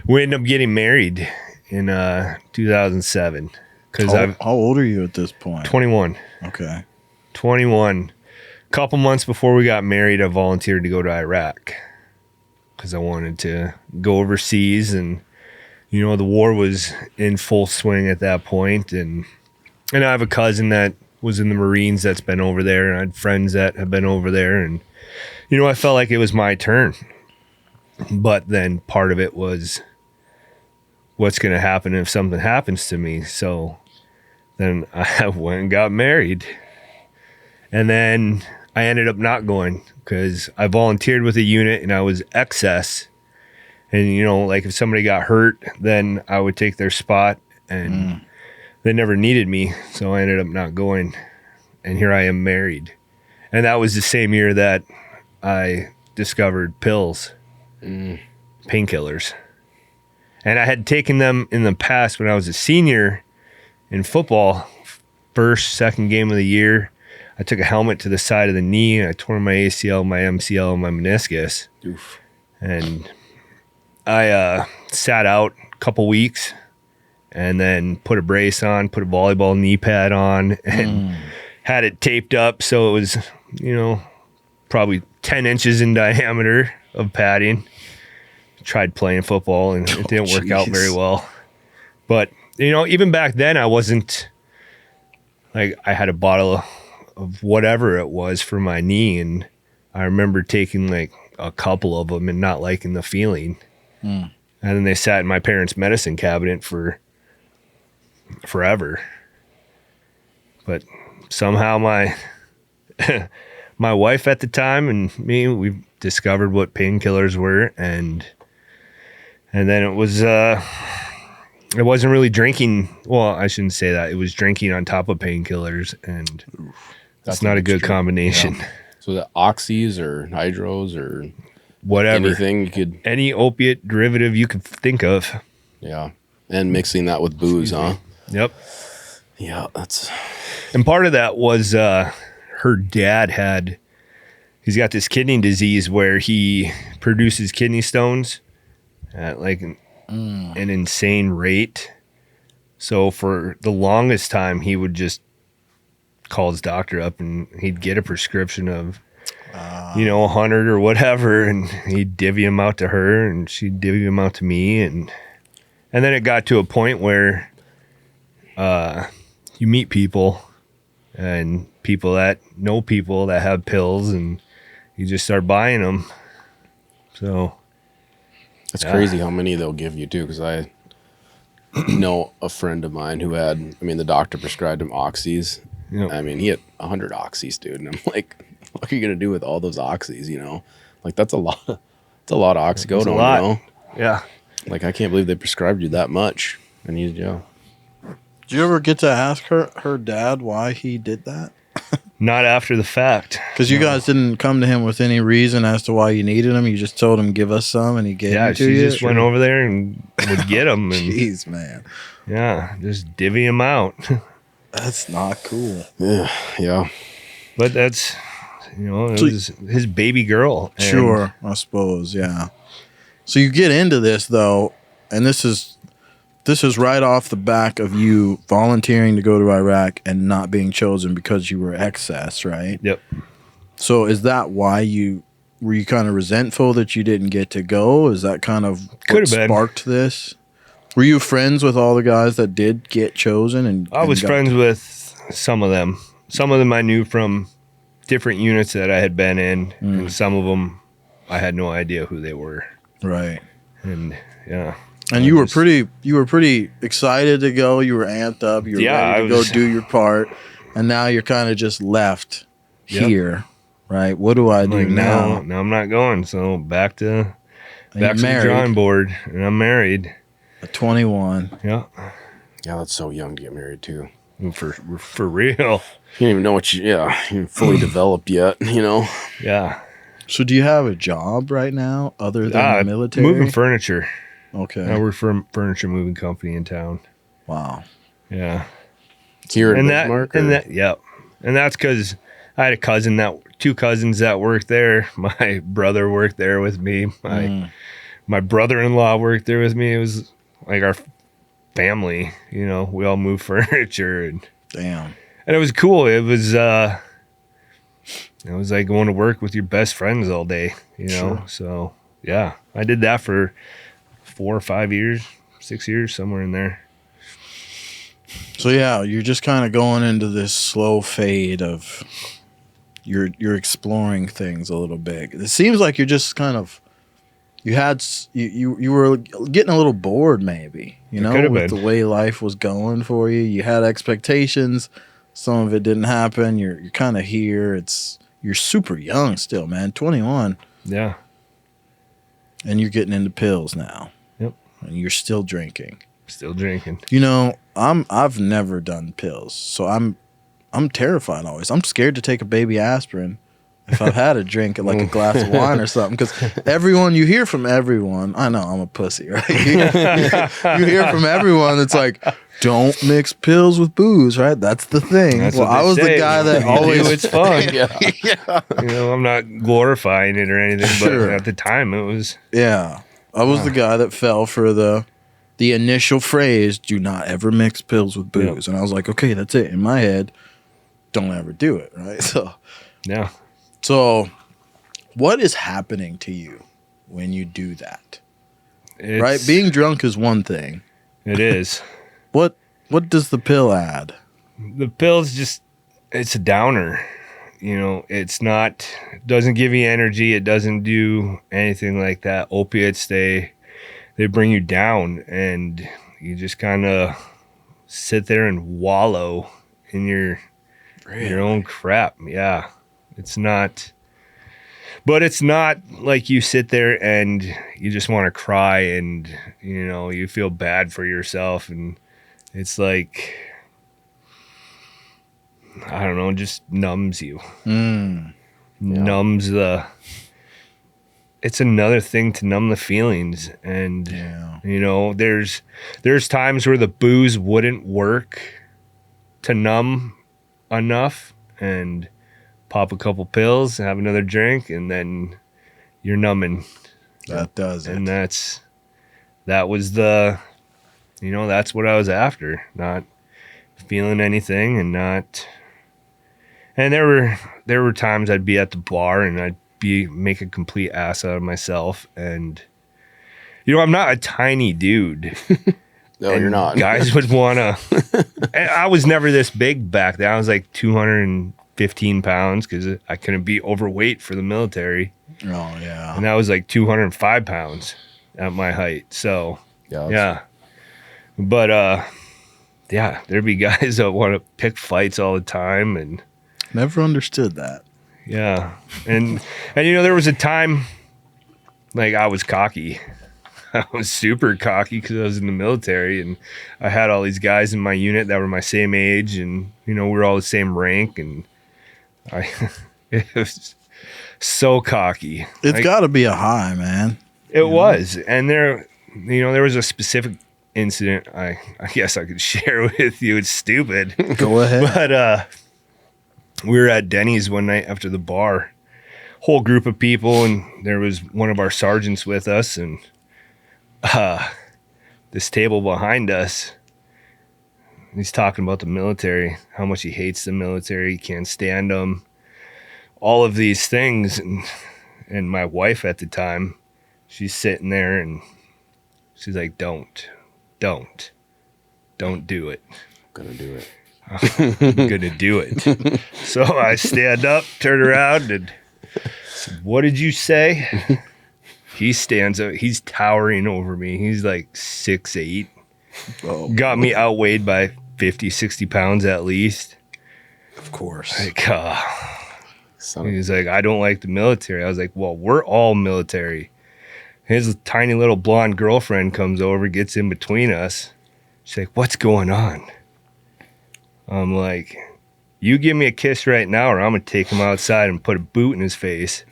C: we ended up getting married in 2007.
A: How old are you at this point?
C: 21.
A: Okay.
C: 21. A couple months before we got married, I volunteered to go to Iraq because I wanted to go overseas, and the war was in full swing at that point, and I have a cousin that was in the Marines that's been over there, and I had friends that have been over there, and I felt like it was my turn. But then part of it was, what's going to happen if something happens to me? So then I went and got married. And then I ended up not going because I volunteered with a unit and I was excess. And, like if somebody got hurt, then I would take their spot, and they never needed me. So I ended up not going. And here I am married. And that was the same year that I discovered pills, painkillers. And I had taken them in the past when I was a senior in football, second game of the year. I took a helmet to the side of the knee, and I tore my ACL, my MCL, and my meniscus.
B: Oof.
C: And I sat out a couple weeks and then put a brace on, put a volleyball knee pad on, and had it taped up so it was, probably 10 inches in diameter of padding. Tried playing football, and it didn't work out very well. But, even back then, I wasn't, like, I had a bottle of whatever it was for my knee, and I remember taking, like, a couple of them and not liking the feeling. And then they sat in my parents' medicine cabinet for forever. But somehow my my wife at the time and me, we discovered what painkillers were, and then it was it wasn't really drinking. Well, I shouldn't say that. It was drinking on top of painkillers, and that's not a good combination.
B: Yeah. So the oxys or hydros or
C: whatever,
B: anything you could,
C: any opiate derivative you could think of.
B: Yeah, and mixing that with booze, huh?
C: Yep.
B: Yeah, that's.
C: And part of that was her dad he's got this kidney disease where he produces kidney stones at like an insane rate. So for the longest time, he would just call his doctor up and he'd get a prescription of, 100 or whatever, and he'd divvy him out to her and she'd divvy him out to me. And then it got to a point where you meet people and people that know people that have pills, and you just start buying them. So
B: it's crazy how many they'll give you too. Because I know a friend of mine who had, the doctor prescribed him oxys.
C: Yep.
B: He had 100 oxys, dude. And I'm like, what are you going to do with all those oxys? Like that's a lot. It's a lot of oxycodone,
C: Yeah.
A: Like,
B: I can't believe they prescribed you that much. And he's,
A: Did you ever get to ask her dad why he did that?
C: Not after the fact.
A: Because you guys didn't come to him with any reason as to why you needed him. You just told him, give us some, and he gave them to you.
C: Yeah, she just went over there and would get them. And,
A: Jeez, man.
C: yeah, just divvy them out.
A: That's not cool.
B: yeah.
C: But that's, it was his baby girl. And
A: Sure, I suppose, yeah. So you get into this, though, and this is right off the back of you volunteering to go to Iraq and not being chosen because you were excess, right?
C: Yep.
A: So is that why were you kind of resentful that you didn't get to go? Is that kind of what sparked this? Were you friends with all the guys that did get chosen?
C: I was friends with some of them. Some of them I knew from different units that I had been in, and some of them I had no idea who they were.
A: Right.
C: And yeah.
A: And you were pretty excited to go. You were amped up. You were ready to go do your part. And now you're kind of just left here, right? What do I do now?
C: Now I'm not going. So back to the drawing board. And I'm married.
A: At 21.
C: Yeah.
B: Yeah, that's so young to get married too.
C: For real.
B: You don't even know what you're fully developed yet, you know?
C: Yeah.
A: So do you have a job right now other than the military?
C: Moving furniture.
A: Okay.
C: I work for a furniture moving company in town.
A: Wow.
C: Yeah.
B: Here in Bismarck?
C: And that's because I had two cousins that worked there. My brother worked there with me. My brother-in-law worked there with me. It was like our family, you know. We all moved furniture.
A: Damn.
C: And it was cool. It was like going to work with your best friends all day, you know.
A: Sure.
C: So yeah, I did that for 4 or 5 years, 6 years, somewhere in there.
A: So yeah, you're just kind of going into this slow fade of you're exploring things a little bit. It seems like you're just kind of you were getting a little bored, maybe, you know, with the way life was going for you. You had expectations. Some of it didn't happen. You're kind of here. You're super young still, man. 21.
C: Yeah.
A: And you're getting into pills now.
C: Yep.
A: And you're still drinking.
C: Still drinking.
A: You know, I've never done pills, so I'm terrified always. I'm scared to take a baby aspirin if I've had a drink, like a glass of wine or something, because you hear from everyone. I know I'm a pussy, right? You hear from everyone that's like, don't mix pills with booze, right? That's the thing.
C: Well,
A: I was the guy that always.
C: It's fun. Yeah. You know, I'm not glorifying it or anything, but at the time it was.
A: Yeah, I was the guy that fell for the initial phrase, "Do not ever mix pills with booze," and I was like, okay, that's it. In my head, don't ever do it, right? So.
C: Yeah.
A: So, what is happening to you when you do that? Right? Being drunk is one thing.
C: It is.
A: What does the pill add?
C: The pill's it's a downer. You know, doesn't give you energy. It doesn't do anything like that. Opiates, they bring you down, and you just kind of sit there and wallow in your own crap. Yeah. It's not like you sit there and you just want to cry and, you know, you feel bad for yourself. And it's like, I don't know, just numbs you. Numbs it's another thing to numb the feelings. And, you know, there's times where the booze wouldn't work to numb enough, and pop a couple pills, have another drink, and then you're numbing.
A: That does it.
C: And that was that's what I was after. Not feeling anything and there were times I'd be at the bar and I'd make a complete ass out of myself. And, you know, I'm not a tiny dude.
B: No, you're not.
C: Guys would want to, I was never this big back then. I was like 215 pounds because I couldn't be overweight for the military.
A: Oh, yeah.
C: And that was like 205 pounds at my height. So, yeah. But, there'd be guys that want to pick fights all the time. And
A: never understood that.
C: Yeah. And you know, there was a time, like, I was cocky. I was super cocky because I was in the military, and I had all these guys in my unit that were my same age, and, you know, we were all the same rank, and it was so cocky.
A: It's got to be a high, man.
C: It was. And there was a specific incident I guess I could share with you. It's stupid.
A: Go ahead.
C: But we were at Denny's one night after the bar, whole group of people, and there was one of our sergeants with us, and this table behind us, he's talking about the military, how much he hates the military, he can't stand them, all of these things. And my wife at the time, she's sitting there and she's like, don't do it.
B: I'm gonna do it.
C: I'm gonna do it. So I stand up, turn around, and said, what did you say? He stands up. He's towering over me. He's like 6'8".
A: Oh,
C: Got me outweighed by 50, 60 pounds at least.
A: of course.
C: Like,
B: Son of-
C: he's like, I don't like the military. I was like, well, we're all military. His tiny little blonde girlfriend comes over, gets in between us. She's like, what's going on? I'm like, you give me a kiss right now or I'm going to take him outside and put a boot in his face.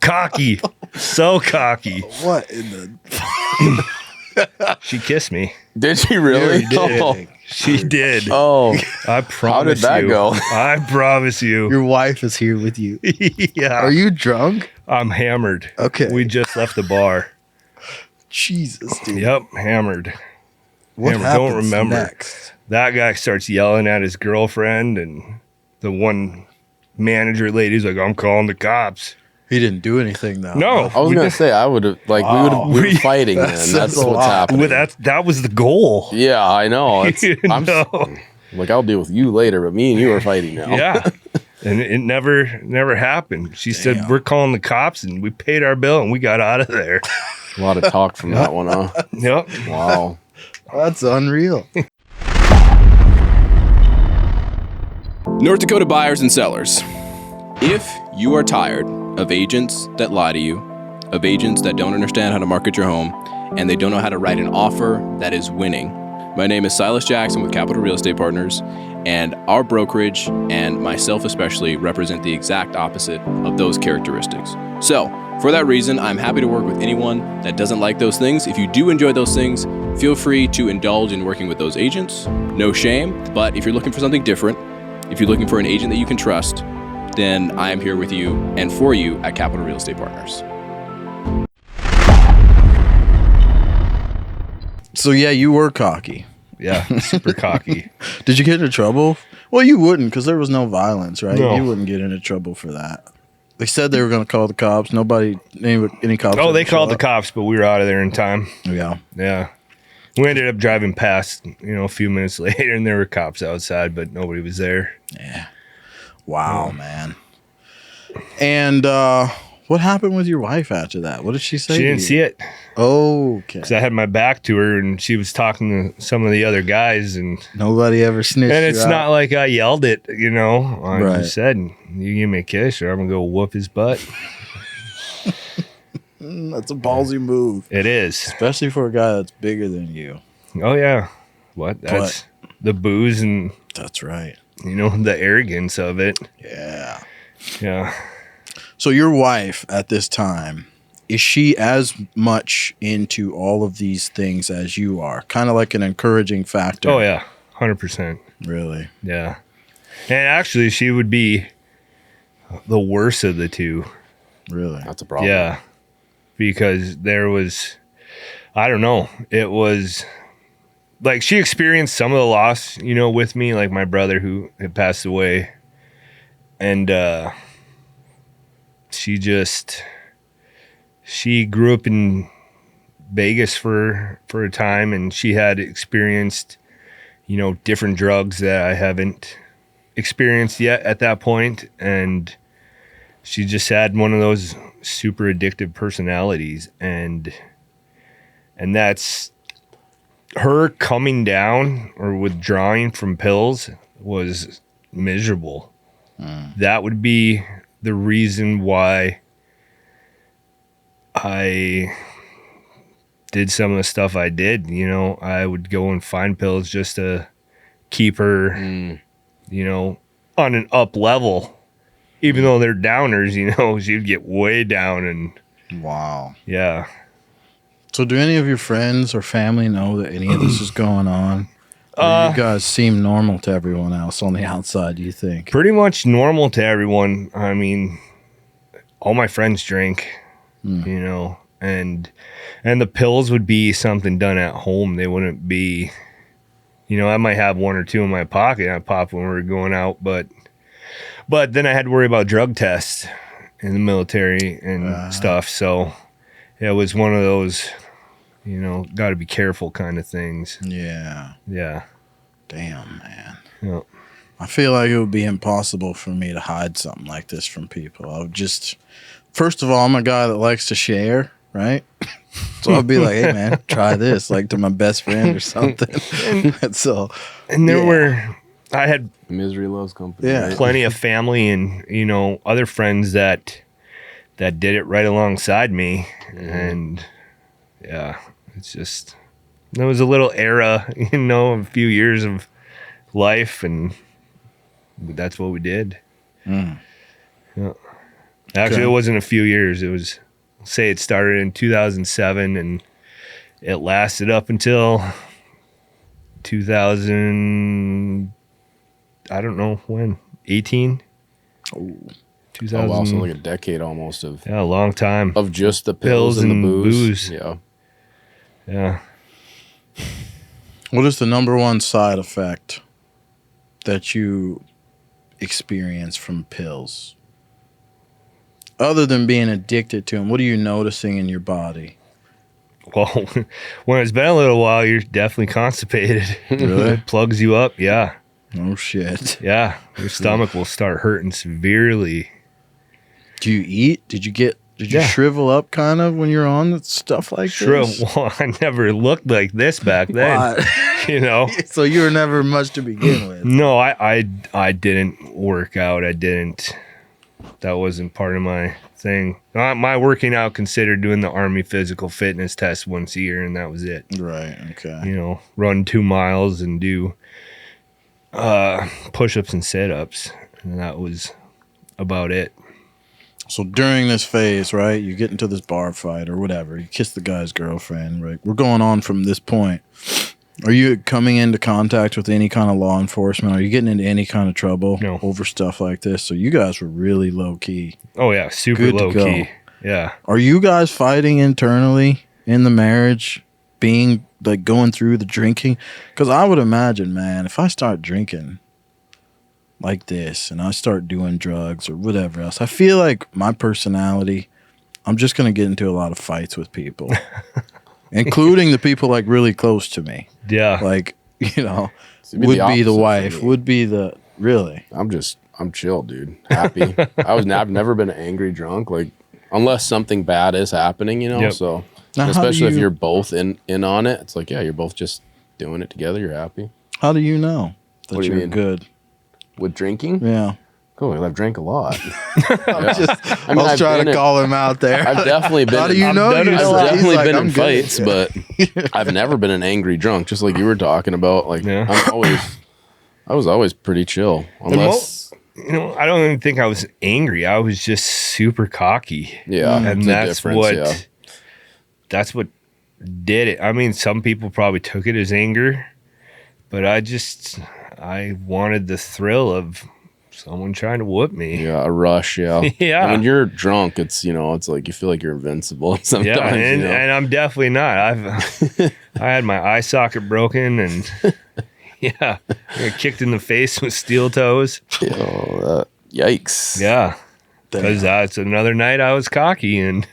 C: Cocky. So cocky.
A: What in the?
C: She kissed me.
B: Did she really?
C: Did. She did.
B: Oh,
C: I promise
B: that
C: you.
B: go?
C: I promise you.
A: Your wife is here with you.
C: Yeah.
A: Are you drunk?
C: I'm hammered.
A: Okay.
C: We just left the bar.
A: Jesus, dude.
C: Yep, hammered.
A: What
C: Hammered.
A: happens
C: Don't remember.
A: next?
C: That guy starts yelling at his girlfriend, and the one manager lady's like, I'm calling the cops.
A: He didn't do anything though.
C: No.
B: I was
C: We
B: gonna
C: did-
B: say I would have we were fighting
A: That
B: then.
A: says
B: That's
A: a
B: what's
A: lot.
B: happening.
C: Well, that was the goal.
B: Yeah, I know. I'm
C: No.
B: like, I'll deal with you later, but me and you are fighting now.
C: Yeah. And it never happened. She said,
A: Damn.
C: we're calling the cops, and we paid our bill, and we got out of there.
B: A lot of talk from that one, huh?
C: Yep.
B: Wow.
A: That's unreal.
D: North Dakota buyers and sellers. If you are tired of agents that lie to you, of agents that don't understand how to market your home, and they don't know how to write an offer that is winning. My name is Silas Jackson with Capital Real Estate Partners, and our brokerage, and myself especially, represent the exact opposite of those characteristics. So, for that reason, I'm happy to work with anyone that doesn't like those things. If you do enjoy those things, feel free to indulge in working with those agents. No shame, but if you're looking for something different, if you're looking for an agent that you can trust, then I am here with you and for you at Capital Real Estate Partners.
A: So yeah, you were cocky.
C: Yeah, super cocky.
A: Did you get into trouble? Well, you wouldn't, because there was no violence, right?
C: No.
A: You wouldn't get into trouble for that. They said they were going to call the cops. Any cops.
C: Oh, they
A: didn't
C: called
A: show
C: the cops, but we were out of there in time.
A: up. Yeah.
C: Yeah. We ended up driving past, a few minutes later, and there were cops outside, but nobody was there.
A: Yeah. Wow, man. And what happened with your wife after that? What did she say?
C: She didn't see it
A: Okay.
C: because I had my back to her, and she was talking to some of the other guys, and
A: Nobody ever snitched.
C: and
A: you
C: it's
A: out?
C: not like I yelled it, I
A: Right.
C: just said, "You give me a kiss, or I'm gonna go whoop his butt."
A: That's a ballsy move,
C: It is.
A: especially for a guy that's bigger than you.
C: Oh yeah. What? That's the booze and
A: That's right.
C: the arrogance of it.
A: Yeah.
C: Yeah.
A: So your wife at this time, is she as much into all of these things as you are? Kind of like an encouraging factor.
C: Oh yeah. 100%.
A: Really?
C: Yeah. And actually, she would be the worst of the two.
A: Really?
B: That's a problem.
C: Yeah. Because there was, I don't know, it was like she experienced some of the loss, with me, like my brother who had passed away. And she grew up in Vegas for a time, and she had experienced, different drugs that I haven't experienced yet at that point. And she just had one of those super addictive personalities, and that's her coming down or withdrawing from pills was miserable. That would be the reason why I did some of the stuff I did. I would go and find pills just to keep her, on an up level. Even though they're downers, she'd get way down, and
A: Wow.
C: yeah.
A: So do any of your friends or family know that any of this is going on? Or you guys seem normal to everyone else on the outside, do you think?
C: Pretty much normal to everyone. I mean, all my friends drink, and the pills would be something done at home. They wouldn't be, I might have one or two in my pocket. I pop when we were going out, but then I had to worry about drug tests in the military and stuff. So it was one of those, got to be careful kind of things.
A: Yeah.
C: Yeah.
A: Damn, man.
C: Yeah.
A: I feel like it would be impossible for me to hide something like this from people. I would just, first of all, I'm a guy that likes to share, right? So I'd be like, hey man, try this, like to my best friend or something.
C: And I had
B: Misery loves company.
A: Yeah.
B: Right?
C: plenty of family and, other friends that did it right alongside me. And yeah, it's just, there was a little era, a few years of life, and that's what we did. Yeah. Actually,
A: Okay.
C: It wasn't a few years. It was, say it started in 2007 and it lasted up until 2000, I don't know when, 18?
A: Oh,
C: 2000.
B: Oh wow, so like a decade almost of
C: Yeah, a long time.
B: of just the pills and the booze.
C: Yeah.
A: what is the number one side effect that you experience from pills? Other than being addicted to them, what are you noticing in your body?
C: Well, when it's been a little while, you're definitely constipated.
A: Really?
C: It plugs you up. Yeah.
A: Oh shit.
C: Yeah. Your stomach will start hurting severely.
A: Do you eat? Did you
C: Yeah.
A: shrivel up kind of when you're on stuff like this?
C: Well, I never looked like this back then.
A: Why? So you were never much to begin with.
C: No, I didn't work out. That wasn't part of my thing. My working out considered doing the Army physical fitness test once a year, and that was it.
A: Right. Okay.
C: Run 2 miles and do push-ups and sit-ups, and that was about it.
A: So during this phase, right, you get into this bar fight or whatever, you kiss the guy's girlfriend, right? We're going on from this point. Are you coming into contact with any kind of law enforcement? Are you getting into any kind of trouble
C: No.
A: over stuff like this? So you guys were really low key.
C: Oh yeah, super
A: Good to
C: low
A: go.
C: key. Yeah.
A: Are you guys fighting internally in the marriage, being like going through the drinking? Because I would imagine, man, if I start drinking like this and I start doing drugs or whatever else, I feel like my personality, I'm just going to get into a lot of fights with people, including the people like really close to me.
C: Yeah.
A: Like,
B: So
A: would be the
B: opposite for
A: wife,
B: me.
A: would be the, really?
B: I'm chill, dude. Happy. I've never been an angry drunk, like unless something bad is happening,
C: Yep.
B: So
A: Now, how do
B: especially if
A: you-
B: you're both in on it, it's like, yeah, you're both just doing it together. You're happy
A: How do you know that
B: What do you
A: you're
B: mean?
A: good?
B: with drinking.
A: Yeah.
B: Cool. I've drank a lot.
A: I was trying to call him out there.
B: I've definitely been.
A: How do you
B: I've
A: know
C: done
A: you're
C: it.
B: I've
C: He's
B: definitely
A: like,
B: been
A: I'm
B: in
A: good.
B: fights, but I've never been an angry drunk. Just like you were talking about. Like
C: Yeah.
B: I was always pretty chill, unless
C: I don't even think I was angry. I was just super cocky.
B: yeah,
C: And
B: it's a
C: that's
B: difference,
C: what
B: yeah.
C: that's what did it. I mean, some people probably took it as anger, but I wanted the thrill of someone trying to whoop me.
B: Yeah, a rush. Yeah,
C: Yeah.
B: And when you're drunk, it's it's like you feel like you're invincible. Sometimes,
C: Yeah, and I'm definitely not. I had my eye socket broken, and yeah, I got kicked in the face with steel toes.
B: Yikes.
C: Yeah, because that's another night I was cocky and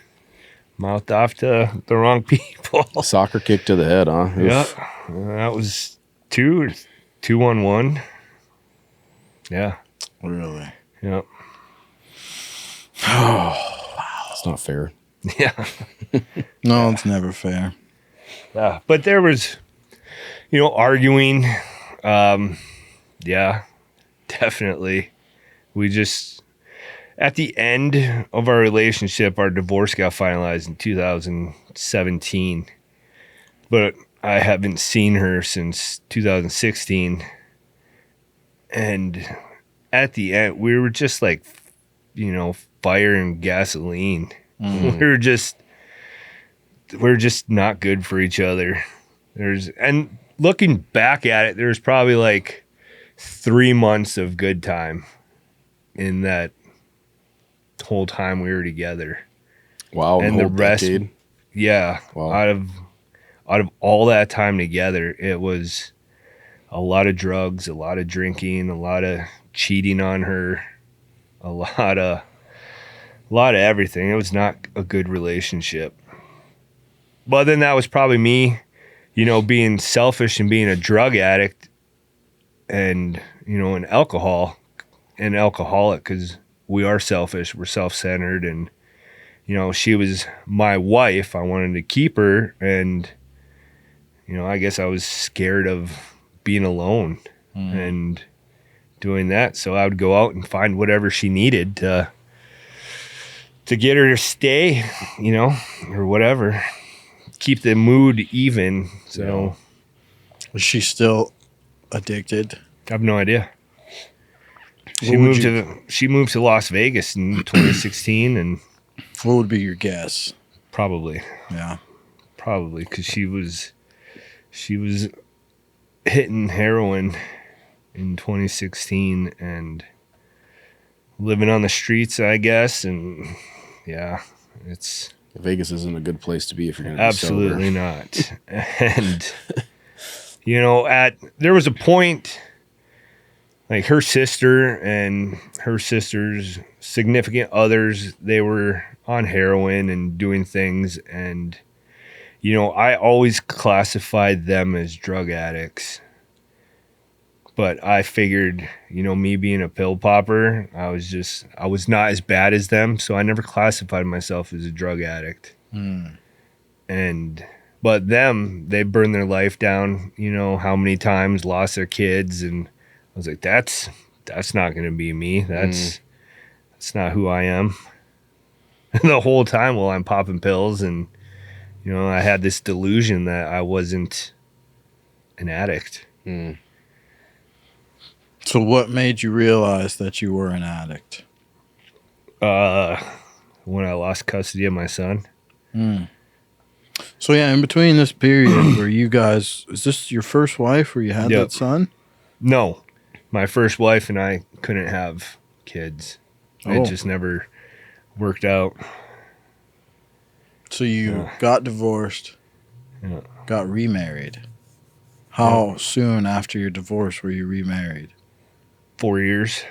C: mouthed off to the wrong people.
B: Soccer kick to the head, huh? Oof.
C: Yeah, that was 2-on-1. Yeah,
A: Really?
C: yeah,
B: It's not fair.
C: yeah.
A: No, it's never fair.
C: Yeah, but there was, arguing. Yeah, definitely. We just, at the end of our relationship, our divorce got finalized in 2017. But I haven't seen her since 2016. And at the end, we were just like, fire and gasoline. We're just not good for each other. And looking back at it, there's probably like 3 months of good time in that whole time we were together.
B: Wow.
C: And
B: the
C: the
B: whole
C: rest,
B: decade?
C: yeah,
B: Wow.
C: out of all that time together, it was a lot of drugs, a lot of drinking, a lot of cheating on her, a lot of everything. It was not a good relationship. But then that was probably me, being selfish and being a drug addict and, and alcohol and alcoholic, because we are selfish, we're self-centered, and, she was my wife. I wanted to keep her, and, I guess I was scared of being alone and doing that. So I would go out and find whatever she needed to get her to stay, or whatever, keep the mood even. So
A: Was she still addicted?
C: I have no idea. She moved to Las Vegas in 2016, and
A: What would be your guess?
C: probably because she was hitting heroin in 2016 and living on the streets, I guess. And yeah, it's
B: Vegas isn't a good place to be if you're going to be
C: absolutely
B: sober.
C: not. And there was a point, like her sister and her sister's significant others, they were on heroin and doing things, and I always classified them as drug addicts. But I figured, me being a pill popper, I was not as bad as them, so I never classified myself as a drug addict. But them, they burned their life down, how many times, lost their kids, and I was like, that's not going to be me. That's not who I am. The whole time while I'm popping pills, and I had this delusion that I wasn't an addict.
A: So what made you realize that you were an addict?
C: When I lost custody of my son.
A: So yeah, in between this period where you guys, is this your first wife where you had
C: Yep.
A: that son?
C: No, my first wife and I couldn't have kids.
A: Oh.
C: It just never worked out.
A: So you got divorced,
C: Yeah.
A: got remarried. How soon after your divorce were you remarried?
C: 4 years.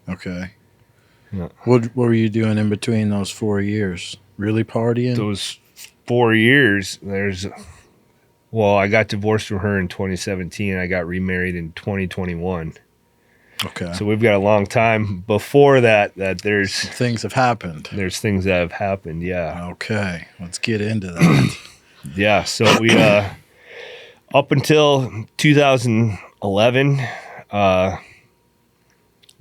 A: Okay.
C: Yeah.
A: What were you doing in between those 4 years? Really partying?
C: Those 4 years, I got divorced from her in 2017. I got remarried in 2021.
A: Okay.
C: So we've got a long time before that there's
A: Things have happened.
C: things that have happened. Yeah.
A: Okay. Let's get into that.
C: Yeah. So we, up until 2011,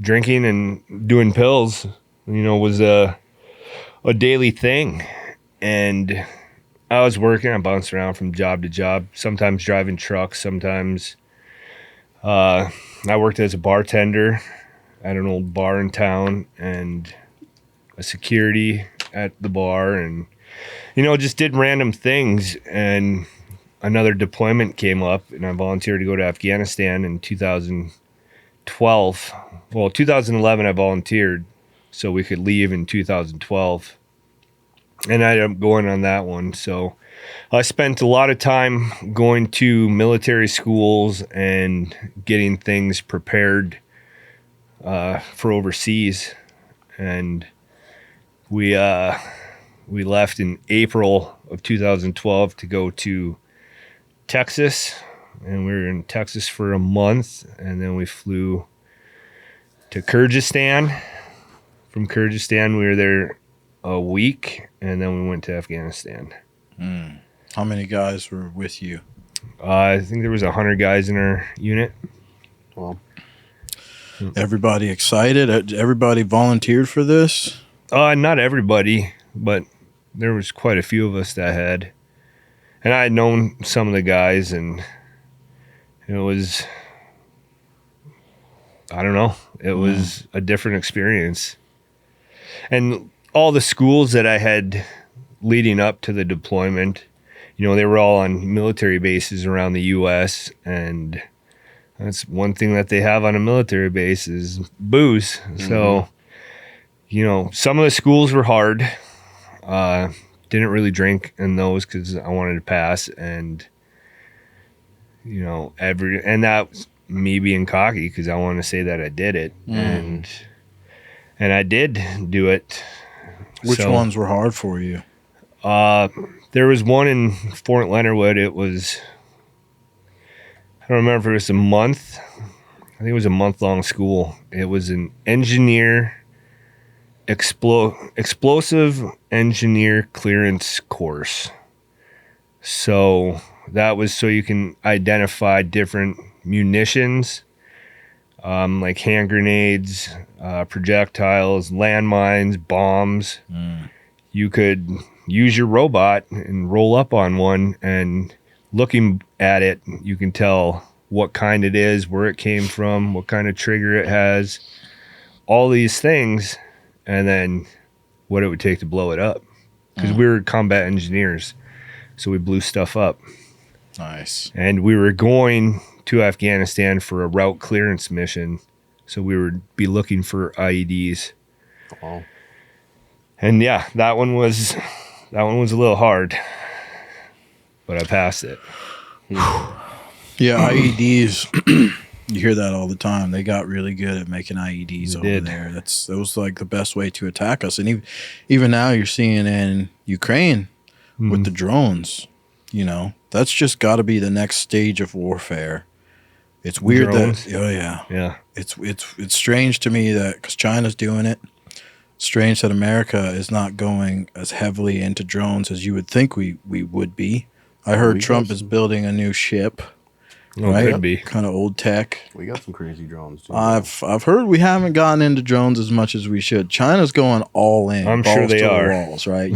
C: drinking and doing pills, was a daily thing. And I was working, I bounced around from job to job, sometimes driving trucks, sometimes I worked as a bartender at an old bar in town and a security at the bar, and just did random things. And another deployment came up, and I volunteered to go to Afghanistan in 2012. Well, 2011 I volunteered so we could leave in 2012. And I ended up going on that one. So I spent a lot of time going to military schools and getting things prepared for overseas. And we left in April of 2012 to go to Texas. And we were in Texas for a month. And then we flew to Kyrgyzstan. From Kyrgyzstan, we were there a week, and then we went to Afghanistan.
A: How many guys were with you?
C: I think there was 100 guys in our unit.
B: Well,
A: Everybody excited? Everybody volunteered for this?
C: Not everybody, but there was quite a few of us that had. And I had known some of the guys, and it was, I don't know, it was a different experience. And all the schools that I had leading up to the deployment, they were all on military bases around the U.S., and that's one thing that they have on a military base is booze. So, some of the schools were hard. Didn't really drink in those because I wanted to pass, and and that was me being cocky because I want to say that I did it, and I did do it.
A: Which ones were hard for you?
C: There was one in Fort Leonard Wood. It was, I don't remember if it was a month I think it was a month-long school. It was an engineer, explosive engineer clearance course. So that was so you can identify different munitions, like hand grenades, projectiles, landmines, bombs. You could use your robot and roll up on one, and looking at it, you can tell what kind it is, where it came from, what kind of trigger it has, all these things, and then what it would take to blow it up. Because we were combat engineers, so we blew stuff up.
A: Nice.
C: And we were going to Afghanistan for a route clearance mission, so we would be looking for IEDs.
B: Oh.
C: And yeah, that one was a little hard, but I passed it.
A: Yeah, IEDs. You hear that all the time. They got really good at making IEDs over there. That was like the best way to attack us. And even now, you're seeing in Ukraine with the drones. You know, that's just got to be the next stage of warfare. It's weird that it's strange to me that because China's doing it. Strange that America is not going as heavily into drones as you would think we would be. I heard Trump is building a new ship.
C: Oh, right? Could be.
A: Kind of old tech.
B: We got some crazy drones too.
A: I've heard we haven't gotten into drones as much as we should. China's going all in.
C: I'm sure they are.
A: Walls, right?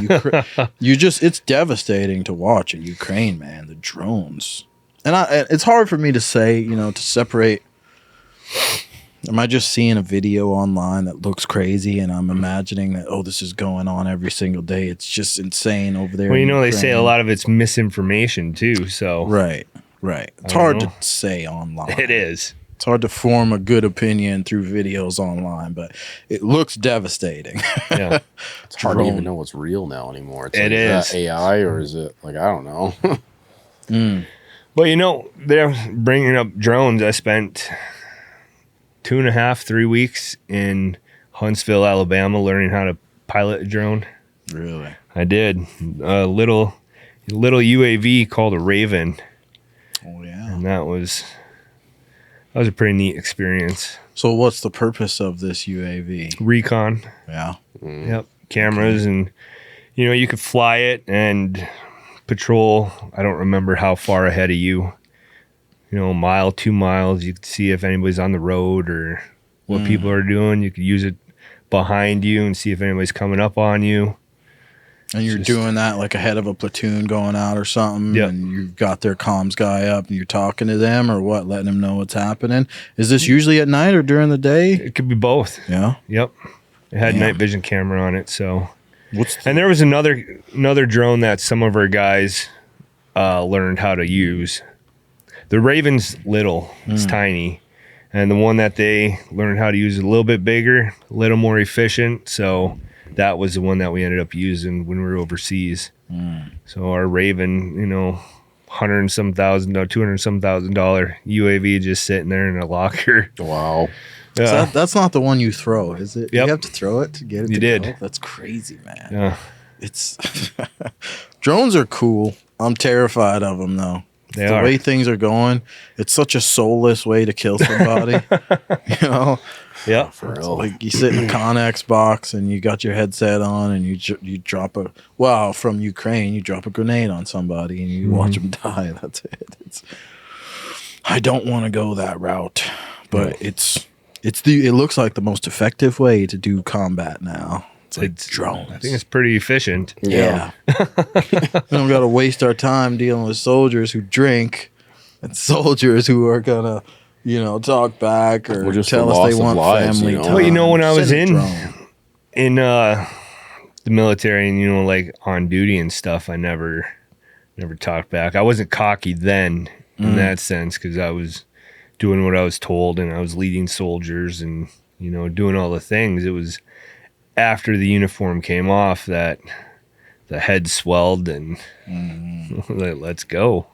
A: It's devastating to watch in Ukraine, man. The drones, and it's hard for me to say, to separate. Am I just seeing a video online that looks crazy and I'm imagining that, this is going on every single day? It's just insane over there.
C: Well, they say a lot of it's misinformation too. So
A: right. It's hard to say online.
C: It is.
A: It's hard to form a good opinion through videos online, but it looks devastating.
C: Yeah.
B: It's hard to even know what's real now anymore. Is that AI or is it I don't know.
C: Well, they're bringing up drones. I spent 2.5, 3 weeks in Huntsville, Alabama, learning how to pilot a drone.
A: Really?
C: I did. A little UAV called a Raven.
A: Oh yeah.
C: And that was a pretty neat experience.
A: So what's the purpose of this UAV?
C: Recon.
A: Yeah.
C: Yep. Cameras and you could fly it and patrol. I don't remember how far ahead of you. A mile, 2 miles, you could see if anybody's on the road or what people are doing. You could use it behind you and see if anybody's coming up on you.
A: And you're doing that like ahead of a platoon going out or something.
C: Yep.
A: And you've got their comms guy up and you're talking to them or what, letting them know what's happening. Is this usually at night or during the day?
C: It could be both.
A: Yeah.
C: Yep. It had night vision camera on it. So,
A: and
C: there was another drone that some of our guys learned how to use. The Raven's little, it's tiny. And the one that they learned how to use is a little bit bigger, a little more efficient. So that was the one that we ended up using when we were overseas. So our Raven, $100 and some thousand, $200 and some $1,000 UAV just sitting there in a locker.
B: Wow.
A: So that's not the one you throw, is it?
C: Yep.
A: You have to throw it to get it
C: You
A: to
C: did.
A: go? That's crazy, man.
C: Yeah.
A: It's drones are cool. I'm terrified of them, though.
C: The
A: way things are going, it's such a soulless way to kill somebody.
C: Yeah,
B: for real.
A: Like you sit in a Connex box and you got your headset on and you drop from Ukraine, you drop a grenade on somebody and you watch them die. That's it. I don't want to go that route, but it looks like the most effective way to do combat now. It's drones.
C: I think it's pretty efficient.
A: Yeah. We don't got to waste our time dealing with soldiers who drink and soldiers who are going to, talk back or
B: just
A: tell
B: the
A: us they
B: loss of
A: want
B: lives,
A: family time.
C: Well, when I was
A: Send a
C: in
A: drone.
C: the military and, like on duty and stuff, I never talked back. I wasn't cocky then in that sense because I was doing what I was told and I was leading soldiers and, doing all the things. It was after the uniform came off that the head swelled and let's go.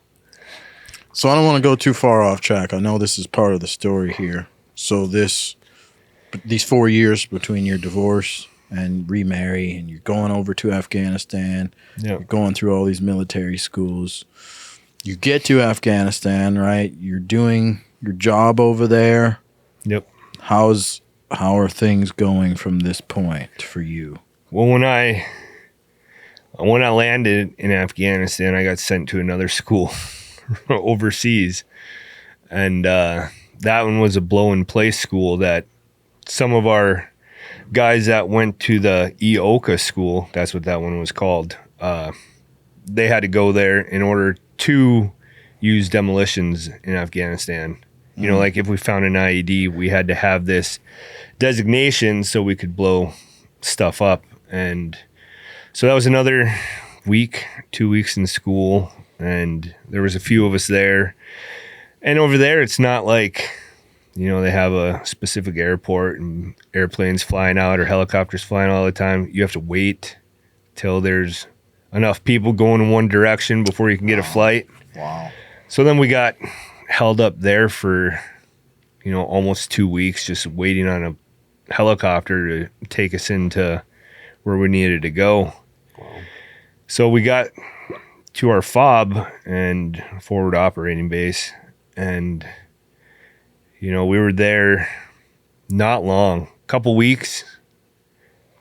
A: So I don't want to go too far off track. I know this is part of the story here. So these 4 years between your divorce and remarry and you're going over to Afghanistan, you're going through all these military schools. You get to Afghanistan, right? You're doing your job over there.
C: Yep.
A: How are things going from this point for you?
C: Well, when I landed in Afghanistan, I got sent to another school overseas, and that one was a blow-in-place school that some of our guys that went to the EOCA school, that's what that one was called, they had to go there in order to use demolitions in Afghanistan. You know, like if we found an IED, we had to have this designation so we could blow stuff up. And so that was another week, 2 weeks in school, and there was a few of us there. And over there, it's not like, you know, they have a specific airport and airplanes flying out or helicopters flying all the time. You have to wait till there's enough people going in one direction before you can get a flight.
A: Wow.
C: So then we got held up there for, you know, almost 2 weeks, just waiting on a helicopter to take us into where we needed to go. Wow. So we got to our FOB and forward operating base, and you know, we were there not long, a couple weeks,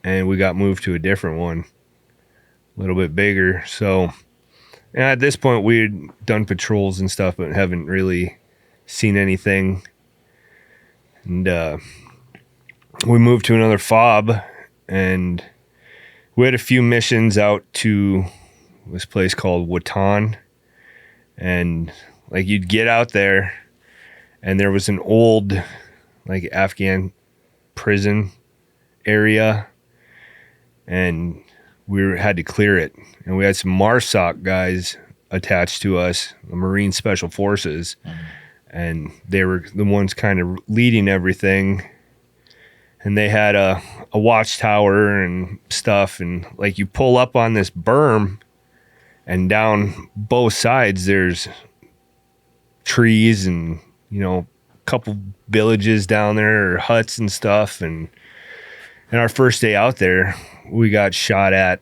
C: and we got moved to a different one, a little bit bigger. So, and at this point, we had done patrols and stuff, but haven't really seen anything. And we moved to another FOB, and we had a few missions out to this place called Watan. And like you'd get out there, and there was an old like Afghan prison area, and had to clear it. And we had some MARSOC guys attached to us, the Marine Special Forces, and they were the ones kind of leading everything. And they had a watchtower and stuff, and like you pull up on this berm, and down both sides there's trees and, you know, a couple villages down there or huts and stuff. And our first day out there, we got shot at,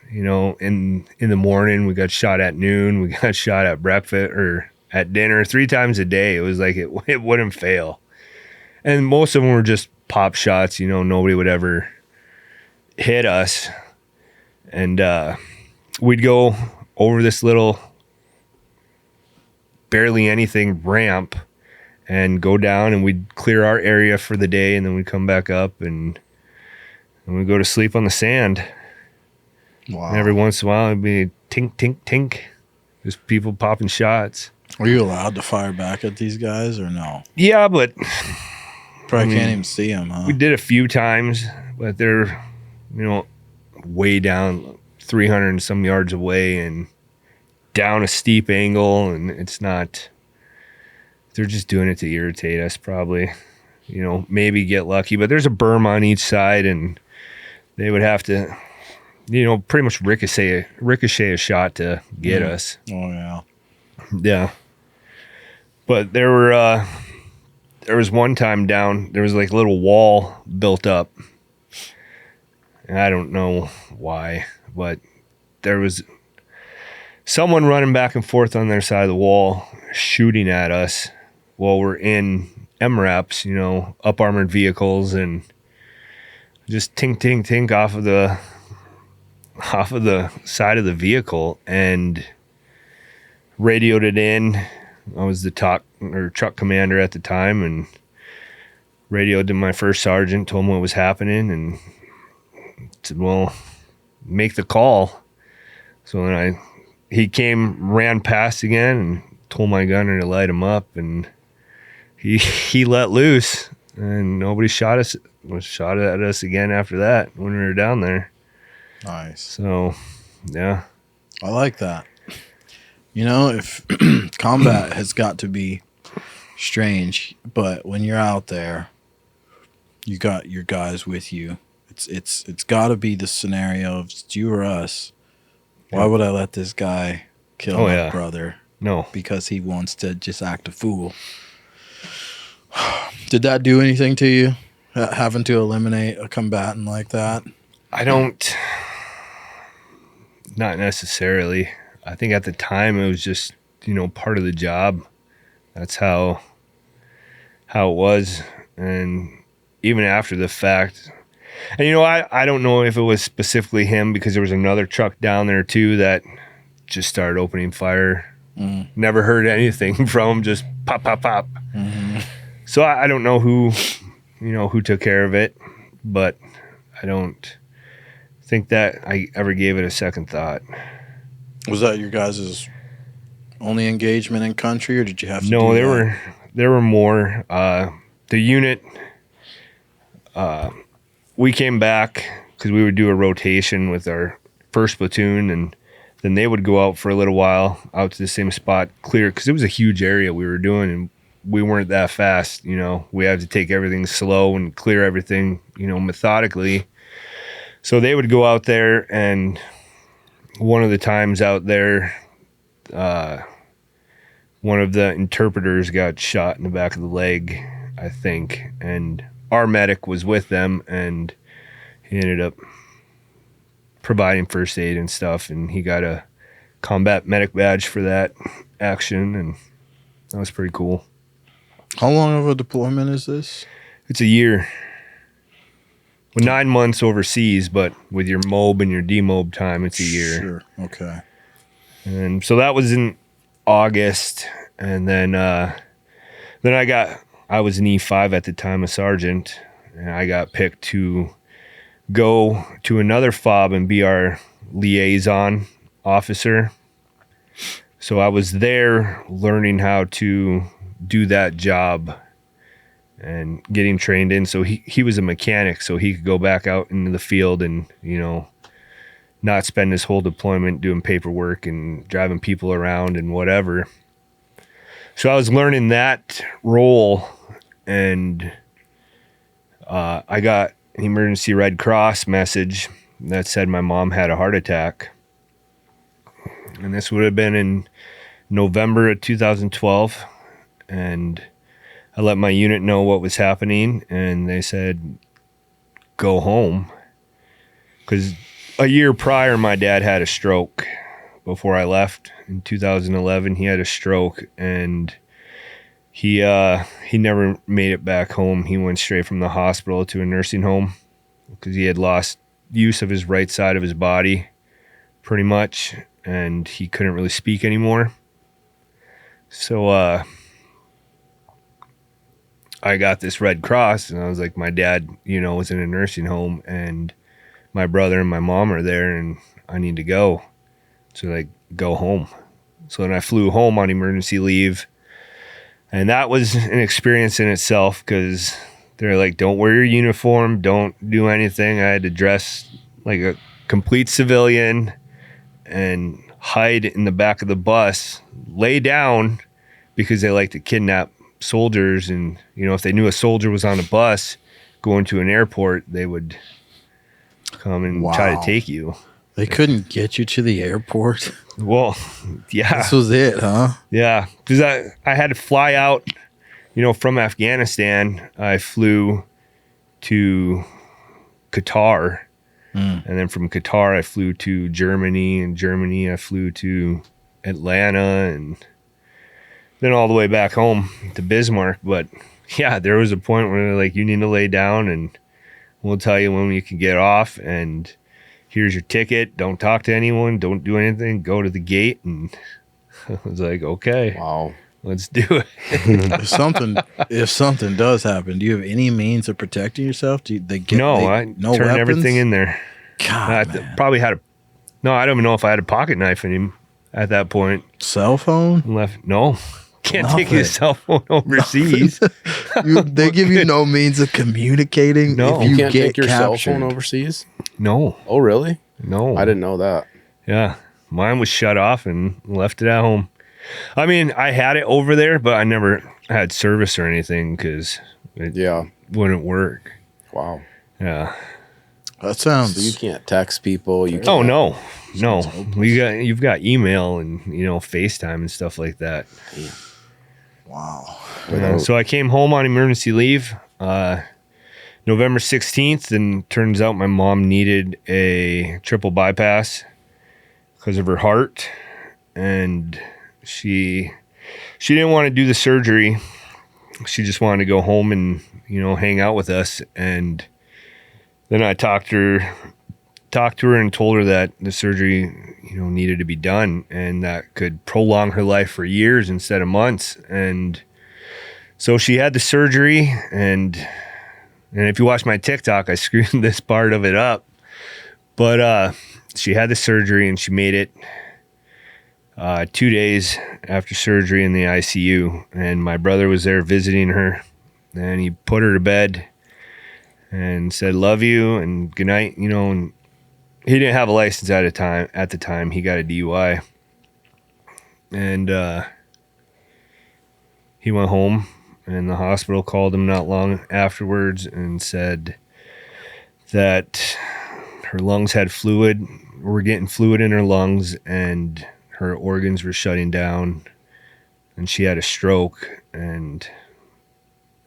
C: you know, in the morning, we got shot at noon, we got shot at breakfast or at dinner 3 times a day. It was like it wouldn't fail. And most of them were just pop shots, you know, nobody would ever hit us. And we'd go over this little barely anything ramp and go down, and we'd clear our area for the day, and then we'd come back up and we'd go to sleep on the sand.
A: Wow.
C: And every once in a while it'd be tink, tink, tink. Just people popping shots.
A: Were you allowed to fire back at these guys or no?
C: Yeah, but
A: Probably can't even see them, huh?
C: we did a few times, but they're, you know, way down 300 and some yards away and down a steep angle, and it's not, they're just doing it to irritate us probably, you know, maybe get lucky. But there's a berm on each side, and they would have to, you know, pretty much ricochet a shot to get us.
A: Oh, yeah.
C: Yeah. But there was one time down, there was like a little wall built up. And I don't know why, but there was someone running back and forth on their side of the wall shooting at us while we're in MRAPs, you know, up armored vehicles, and just tink, tink, tink off of the side of the vehicle, and radioed it in. I was the truck commander at the time, and radioed to my first sergeant, told him what was happening, and said, well, make the call. So then he ran past again and told my gunner to light him up, and he let loose, and nobody shot at us again after that when we were down there.
A: Nice.
C: So, yeah.
A: I like that. You know, if combat has got to be strange, but when you're out there, you got your guys with you. It's got to be the scenario of it's you or us. Why would I let this guy kill my brother?
C: No.
A: Because he wants to just act a fool. Did that do anything to you, having to eliminate a combatant like that?
C: Not necessarily. I think at the time it was just, you know, part of the job. That's how it was. and even after the fact. And, you know, I don't know if it was specifically him, because there was another truck down there too that just started opening fire. Never heard anything from him, just pop, pop, pop. So I don't know who took care of it, but I don't think that I ever gave it a second thought.
A: Was that your guys' only engagement in country, or did you have to
C: No,
A: do
C: there were more. The unit, we came back because we would do a rotation with our first platoon, and then they would go out for a little while out to the same spot, clear, because it was a huge area we were doing, and we weren't that fast. You know, we had to take everything slow and clear everything, you know, methodically. So they would go out there, and one of the times out there, one of the interpreters got shot in the back of the leg, I think, and our medic was with them, and he ended up providing first aid and stuff, and he got a combat medic badge for that action, and that was pretty cool.
A: How long of a deployment is this?
C: It's a year. Well, 9 months overseas, but with your MOB and your demob time, it's a year.
A: Sure. Okay.
C: And so that was in August, and then I was an E5 at the time, a sergeant, and I got picked to go to another FOB and be our liaison officer. So I was there learning how to do that job and getting trained in. So he was a mechanic, so he could go back out into the field and, you know, not spend his whole deployment doing paperwork and driving people around and whatever. So I was learning that role, and I got an emergency Red Cross message that said my mom had a heart attack. And this would have been in November of 2012. And I let my unit know what was happening, and they said, go home. Because a year prior, my dad had a stroke. Before I left in 2011, he had a stroke, and he never made it back home. He went straight from the hospital to a nursing home because he had lost use of his right side of his body pretty much, and he couldn't really speak anymore. So I got this Red Cross, and I was like, my dad, you know, was in a nursing home, and my brother and my mom are there, and I need to go. So like, go home. So then I flew home on emergency leave, and that was an experience in itself, because they're like, don't wear your uniform, don't do anything. I had to dress like a complete civilian and hide in the back of the bus, lay down, because they like to kidnap soldiers. And, you know, if they knew a soldier was on a bus going to an airport, they would come and try to take you.
A: They couldn't get you to the airport?
C: Well, yeah.
A: This was it, huh?
C: Yeah, because I had to fly out, you know, from Afghanistan. I flew to Qatar, and then from Qatar I flew to Germany, and Germany I flew to Atlanta, and then all the way back home to Bismarck. But yeah, there was a point where they're like, you need to lay down, and we'll tell you when you can get off, and here's your ticket. Don't talk to anyone. Don't do anything. Go to the gate. And I was like, okay.
B: Wow.
C: Let's do it.
A: If something does happen, do you have any means of protecting yourself? I
C: turned everything in there.
A: God,
C: I probably had I don't even know if I had a pocket knife in him at that point.
A: Cell phone?
C: No. Can't take your cell phone overseas.
A: They give you no means of communicating.
C: No.
A: If
B: You
A: you
B: can't
A: get
B: take your cell
A: captured.
B: phone overseas?
C: No.
B: Oh, really?
C: No.
B: I didn't know that.
C: Yeah. Mine was shut off and left it at home. I mean, I had it over there, but I never had service or anything because it wouldn't work.
B: Wow.
C: Yeah.
A: That sounds.
B: So you can't text people. You can't.
C: Oh, no. You've got email and, you know, FaceTime and stuff like that.
A: Wow.
C: So I came home on emergency leave November 16th, and turns out my mom needed a triple bypass because of her heart, and she didn't want to do the surgery, she just wanted to go home and, hang out with us. And then I talked to her and told her that the surgery, needed to be done and that could prolong her life for years instead of months. And so she had the surgery, and if you watch my TikTok, I screwed this part of it up. But she had the surgery and she made it 2 days after surgery in the ICU. And my brother was there visiting her, and he put her to bed and said, "Love you," and good night, and he didn't have a license at the time. He got a DUI. And he went home, and the hospital called him not long afterwards and said that her lungs had fluid. We're getting fluid in her lungs, and her organs were shutting down, and she had a stroke. And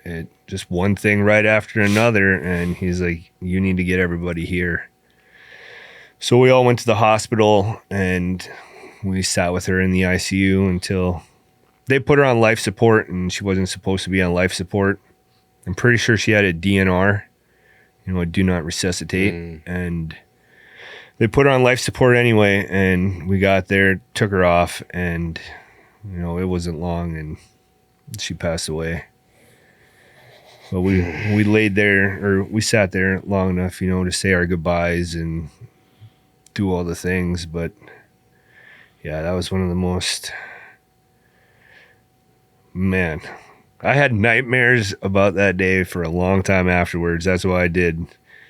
C: it just one thing right after another, and he's like, "You need to get everybody here." So we all went to the hospital, and we sat with her in the ICU until they put her on life support, and she wasn't supposed to be on life support. I'm pretty sure she had a DNR, a do not resuscitate. And they put her on life support anyway, and we got there, took her off, and, it wasn't long, and she passed away. But we laid there, or we sat there long enough, to say our goodbyes and do all the things. But yeah, that was one of the most, man, I had nightmares about that day for a long time afterwards. That's why I did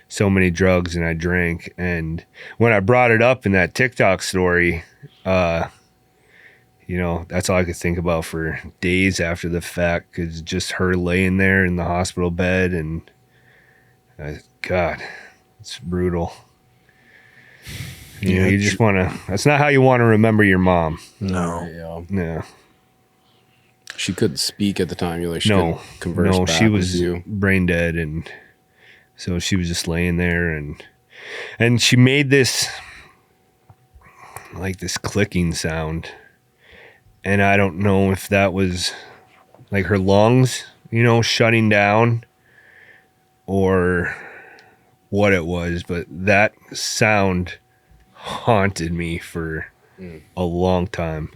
C: so many drugs and I drank. And when I brought it up in that TikTok story, that's all I could think about for days after the fact, because just her laying there in the hospital bed, and God, it's brutal. You just want to, that's not how you want to remember your mom.
A: No.
C: Yeah.
B: She couldn't speak at the time. She couldn't converse
C: No,
B: back
C: she
B: with
C: was
B: you.
C: brain dead. And so she was just laying there, and she made this, like this clicking sound. And I don't know if that was like her lungs, shutting down, or what it was, but that sound haunted me for a long time.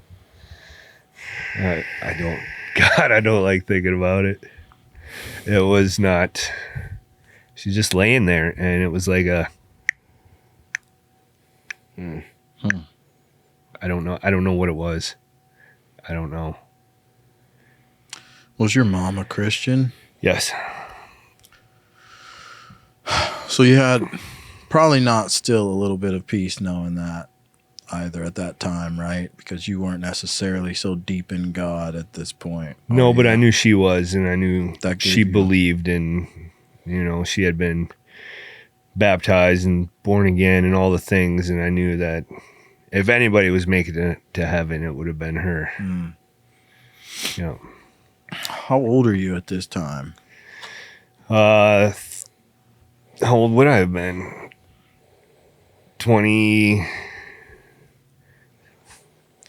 C: I don't like thinking about it. It was not, she's just laying there, and it was like a, I don't know what it was. I don't know.
A: Was your mom a Christian?
C: Yes.
A: So you had probably not still a little bit of peace knowing that either at that time, right? Because you weren't necessarily so deep in God at this point.
C: No, but I knew she was, and I knew
A: That gave
C: she
A: you-
C: believed, and she had been baptized and born again and all the things, and I knew that if anybody was making it to heaven, it would have been her. Yeah.
A: How old are you at this time?
C: How old would I have been? 20.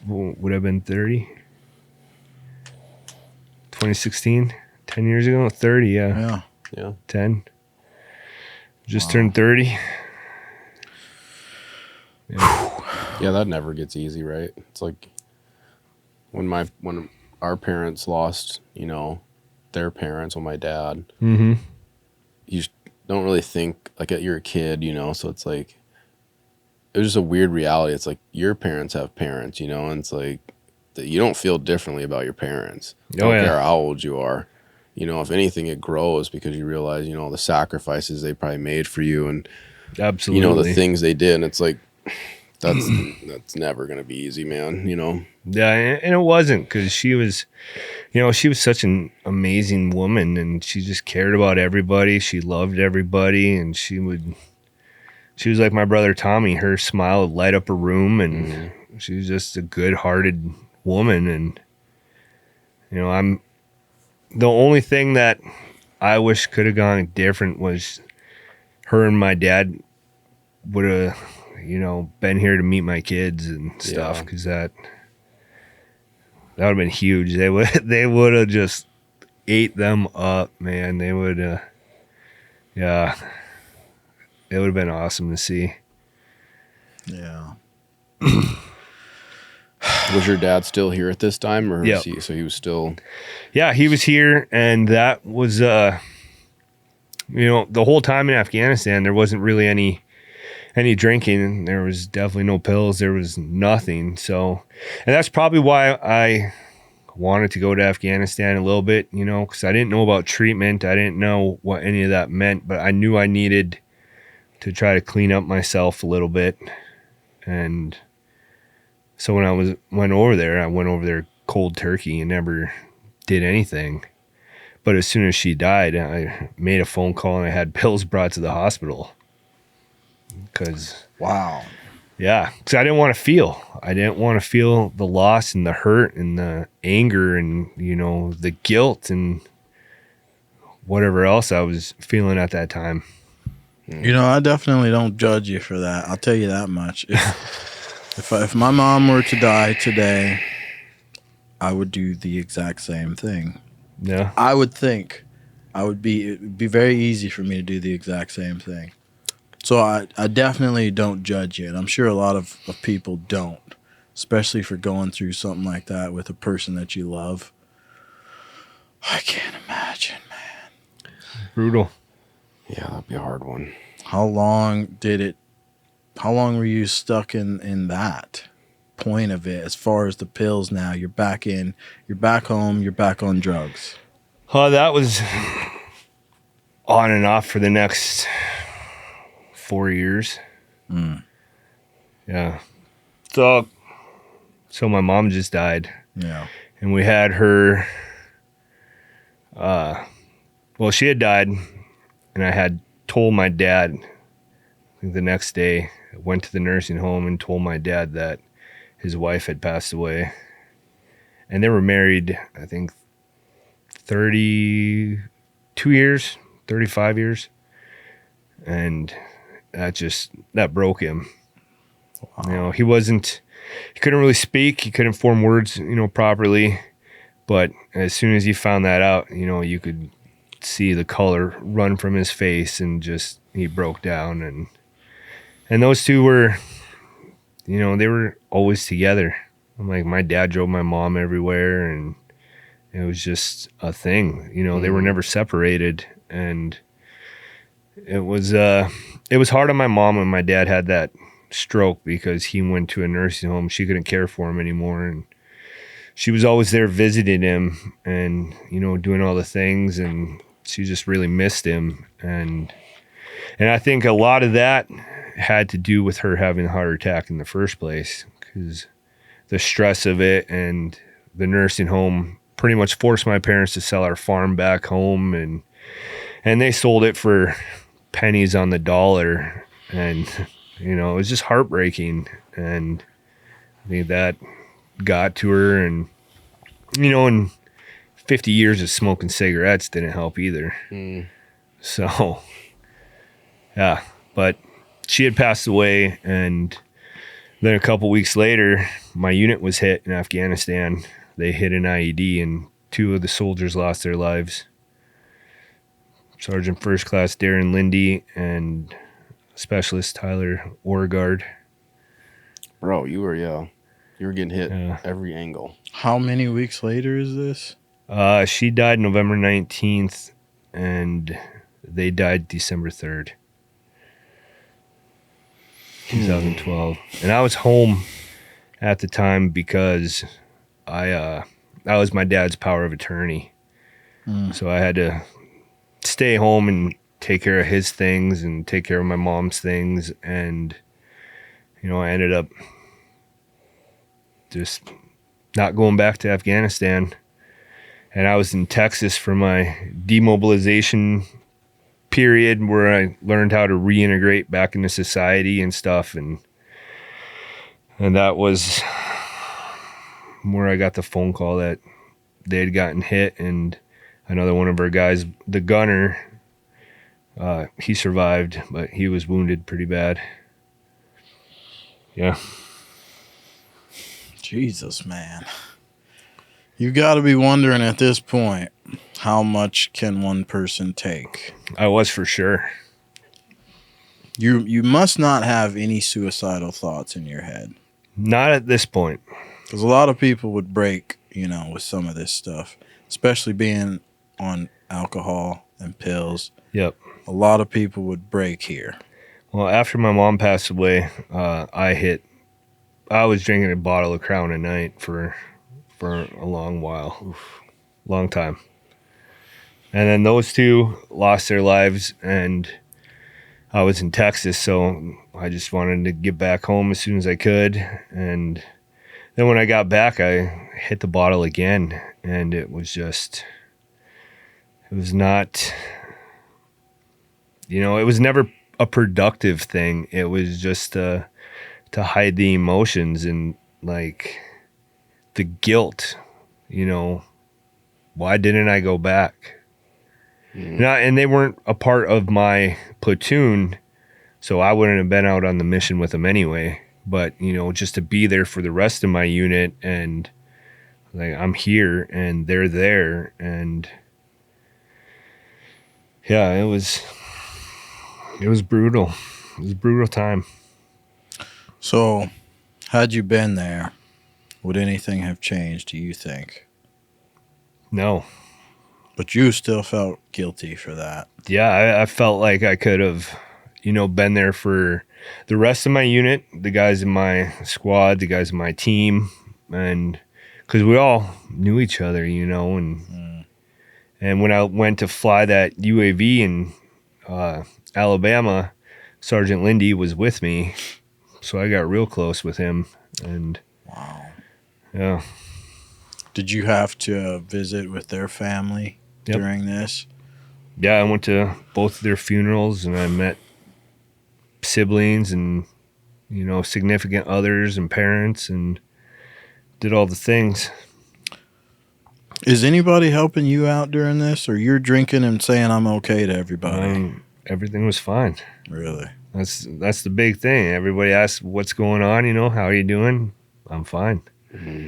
C: Would I have been 30? 2016? 10 years ago? 30, yeah.
A: Yeah.
B: Yeah.
C: 10. Just turned 30.
B: Yeah, that never gets easy, right? It's like when our parents lost, their parents, my dad.
C: Mm-hmm.
B: You don't really think like you're a kid, so it's like it was just a weird reality. It's like your parents have parents, and it's like that you don't feel differently about your parents. I don't care how old you are. If anything, it grows because you realize, the sacrifices they probably made for you, and
C: Absolutely.
B: the things they did. And it's like that's never gonna be easy, man.
C: Yeah, and it wasn't, because she was, she was such an amazing woman, and she just cared about everybody. She loved everybody, and she was like my brother Tommy. Her smile would light up a room, and she was just a good-hearted woman. And I'm the only thing that I wish could have gone different was her and my dad would have, been here to meet my kids and stuff, because that would have been huge. They would have just ate them up, man. They would, yeah, it would have been awesome to see.
A: Yeah.
B: Was your dad still here at this time, or
C: Yeah.
B: was he? So he was still.
C: Yeah, he was here, and that was, the whole time in Afghanistan, there wasn't really any drinking. There was definitely no pills. There was nothing. So, and that's probably why I wanted to go to Afghanistan a little bit, because I didn't know about treatment. I didn't know what any of that meant, but I knew I needed to try to clean up myself a little bit. And so when I went over there cold turkey and never did anything. But as soon as she died, I made a phone call and I had pills brought to the hospital. Because
A: Wow.
C: yeah, because I didn't want to feel. I didn't want to feel the loss and the hurt and the anger and, the guilt and whatever else I was feeling at that time.
A: I definitely don't judge you for that. I'll tell you that much. If my mom were to die today, I would do the exact same thing.
C: Yeah.
A: I would think it'd be very easy for me to do the exact same thing. So I definitely don't judge you, and I'm sure a lot of people don't, especially for going through something like that with a person that you love. I can't imagine, man.
C: Brutal.
B: Yeah, that'd be a hard one.
A: How long were you stuck in that point of it as far as the pills now? You're back home, you're back on drugs.
C: Oh, that was on and off for the next 4 years. Yeah. So my mom just died.
A: Yeah.
C: And we had her, she had died, and I had told my dad, I think the next day, I went to the nursing home and told my dad that his wife had passed away. And they were married, I think, 32 years, 35 years. And that broke him. Wow. He couldn't really speak. He couldn't form words, properly. But as soon as he found that out, you could see the color run from his face, and just, he broke down. And those two were, they were always together. Like, my dad drove my mom everywhere, and it was just a thing. They were never separated. And it was hard on my mom when my dad had that stroke, because he went to a nursing home. She couldn't care for him anymore, and she was always there visiting him and, doing all the things, and she just really missed him. And I think a lot of that had to do with her having a heart attack in the first place, because the stress of it and the nursing home pretty much forced my parents to sell our farm back home, and they sold it for pennies on the dollar. And, it was just heartbreaking. And I think that got to her, and, and 50 years of smoking cigarettes didn't help either. So, yeah, but she had passed away, and then a couple weeks later, my unit was hit in Afghanistan. They hit an IED, and 2 of the soldiers lost their lives. Sergeant First Class Darren Lindy and Specialist Tyler Oregard.
B: Bro, you were getting hit every angle.
A: How many weeks later is this?
C: She died November 19th, and they died December 3rd, 2012. And I was home at the time because I was my dad's power of attorney. So I had to stay home and take care of his things and take care of my mom's things. And, I ended up just not going back to Afghanistan. And I was in Texas for my demobilization period, where I learned how to reintegrate back into society and stuff. And that was where I got the phone call that they had gotten hit, and another one of our guys, the gunner, he survived, but he was wounded pretty bad. Yeah.
A: Jesus, man. You got to be wondering at this point, How much can one person take?
C: I was for sure.
A: You must not have any suicidal thoughts in your head.
C: Not at this point.
A: Because a lot of people would break, with some of this stuff, especially being on alcohol and pills.
C: Yep.
A: A lot of people would break here.
C: Well, after my mom passed away, I was drinking a bottle of Crown a night for a long while. Oof. Long time. And then those two lost their lives, and I was in Texas, so I just wanted to get back home as soon as I could. And then when I got back, I hit the bottle again, and it was not, it was never a productive thing. It was just to hide the emotions and like the guilt, why didn't I go back? And they weren't a part of my platoon, so I wouldn't have been out on the mission with them anyway. But, just to be there for the rest of my unit, and like I'm here and they're there, and yeah, it was brutal. It was a brutal time.
A: So, had you been there, would anything have changed, do you think?
C: No.
A: But you still felt guilty for that.
C: Yeah, I felt like I could have, been there for the rest of my unit, the guys in my squad, the guys in my team, and because we all knew each other, and when I went to fly that UAV in Alabama, Sergeant Lindy was with me, so I got real close with him, and
A: wow,
C: yeah.
A: Did you have to visit with their family during this?
C: Yeah, I went to both of their funerals, and I met siblings and, significant others and parents, and did all the things.
A: Is anybody helping you out during this, or you're drinking and saying I'm okay to everybody?
C: Everything was fine.
A: Really?
C: That's the big thing. Everybody asks what's going on, how are you doing? I'm fine. Mm-hmm.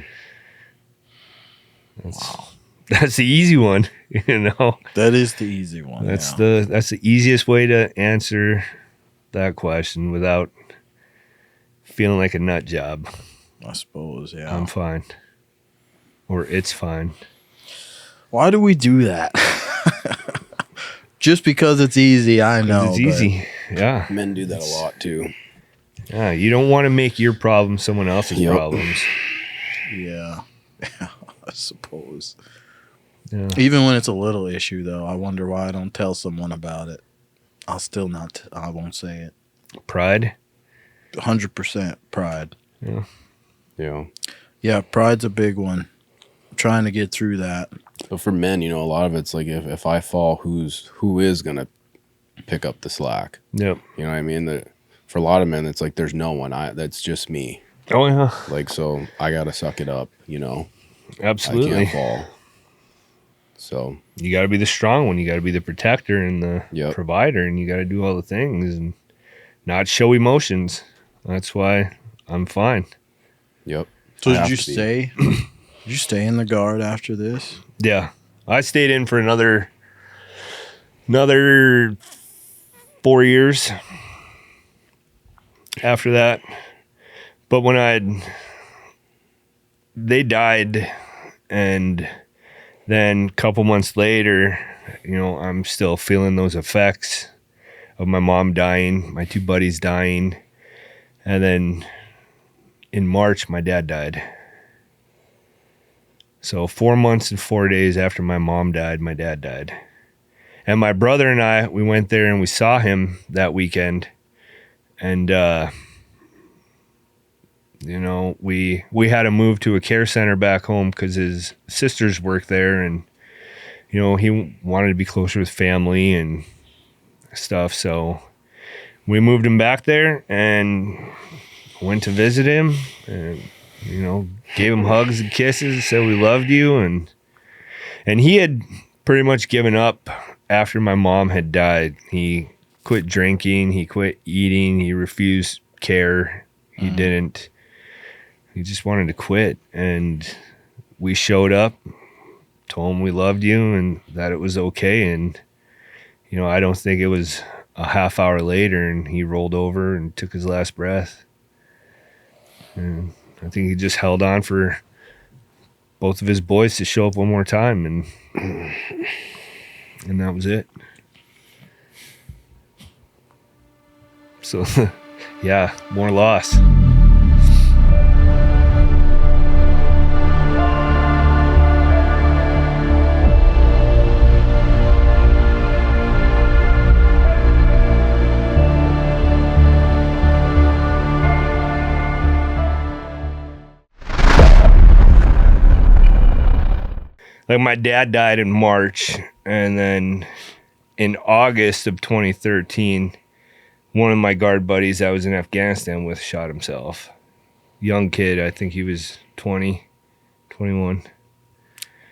C: That's the easy one,
A: That is the easy one.
C: That's the easiest way to answer that question without feeling like a nut job.
A: I suppose, yeah.
C: I'm fine. Or it's fine.
A: Why do we do that? Just because it's easy, I know.
C: It's easy. Yeah.
B: Men do that a lot too.
C: Yeah, you don't want to make your problem someone else's problems.
A: Yeah. I suppose.
C: Yeah.
A: Even when it's a little issue, though, I wonder why I don't tell someone about it. I won't say it.
C: Pride?
A: 100% pride.
C: Yeah.
B: Yeah.
A: Yeah, pride's a big one. I'm trying to get through that.
B: But for men, a lot of it's like if I fall, who is gonna pick up the slack?
C: Yep.
B: You know what I mean? For a lot of men, it's like there's no one. That's just me.
C: Oh yeah.
B: Like, so I gotta suck it up.
C: Absolutely.
B: I can't fall. So
C: you got to be the strong one. You got to be the protector and the
B: Yep.
C: provider, and you got to do all the things and not show emotions. That's why I'm fine.
B: Yep.
A: So did you stay? Did you stay in the guard after this?
C: Yeah, I stayed in for another 4 years after that. But when they died, and then a couple months later, I'm still feeling those effects of my mom dying, my two buddies dying, and then in March, my dad died. So 4 months and 4 days after my mom died, my dad died. And my brother and I, we went there and we saw him that weekend. And, we had to move to a care center back home because his sisters work there. And, he wanted to be closer with family and stuff. So we moved him back there and went to visit him and, gave him hugs and kisses, said we loved you. And he had pretty much given up after my mom had died. He quit drinking, he quit eating, he refused care. He didn't. He just wanted to quit. And we showed up told him we loved you and that it was okay. And, you know, I don't think it was a half hour later and he rolled over and took his last breath. And I think he just held on for both of his boys to show up one more time, and that was it. So, yeah, more loss. Like my dad died in March, and then in August of 2013, one of my guard buddies I was in Afghanistan with shot himself. Young kid, I think he was 20, 21.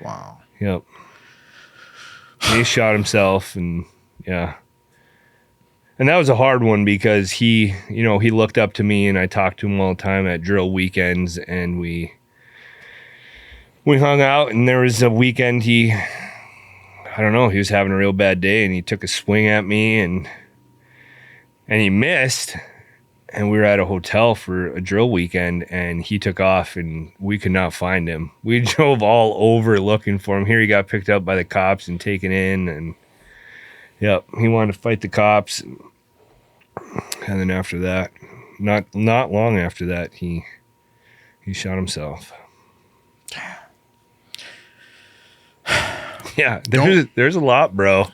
A: Wow.
C: Yep. And he shot himself, and yeah. And that was a hard one because he looked up to me, and I talked to him all the time at drill weekends, and we hung out, and there was a weekend he was having a real bad day, and he took a swing at me, and he missed, and we were at a hotel for a drill weekend, and he took off, and we could not find him. We drove all over looking for him. Here he got picked up by the cops and taken in, and yep, he wanted to fight the cops. And then after that, not long after that, he shot himself. Yeah, there's a lot, bro.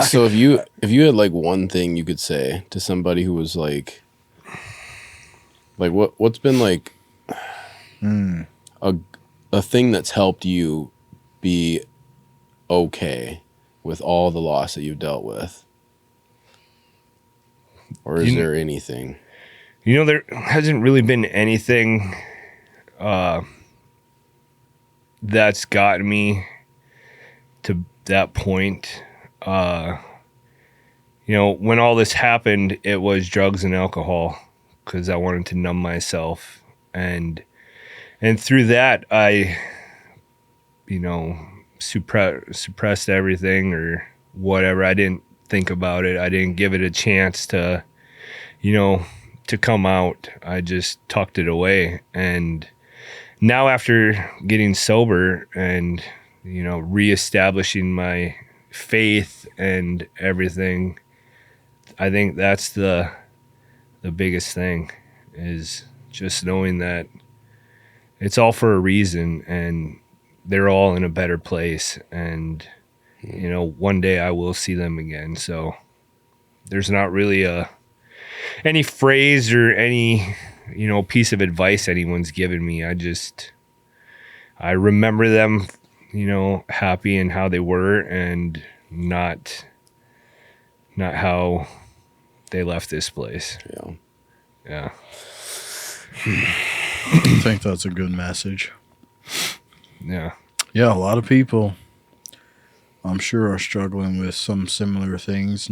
B: So if you had like one thing you could say to somebody who was like what's been like a thing that's helped you be okay with all the loss that you've dealt with, or is there anything?
C: There hasn't really been anything that's gotten me to that point. When all this happened, it was drugs and alcohol because I wanted to numb myself, and through that I suppressed everything or whatever. I didn't think about it. I didn't give it a chance to come out. I just tucked it away. And now after getting sober and reestablishing my faith and everything, I think that's the biggest thing, is just knowing that it's all for a reason and they're all in a better place, and one day I will see them again. So there's not really any phrase or any piece of advice anyone's given me. I remember them happy and how they were, and not how they left this place. Yeah.
A: I think that's a good message.
C: Yeah.
A: Yeah, a lot of people, I'm sure, are struggling with some similar things.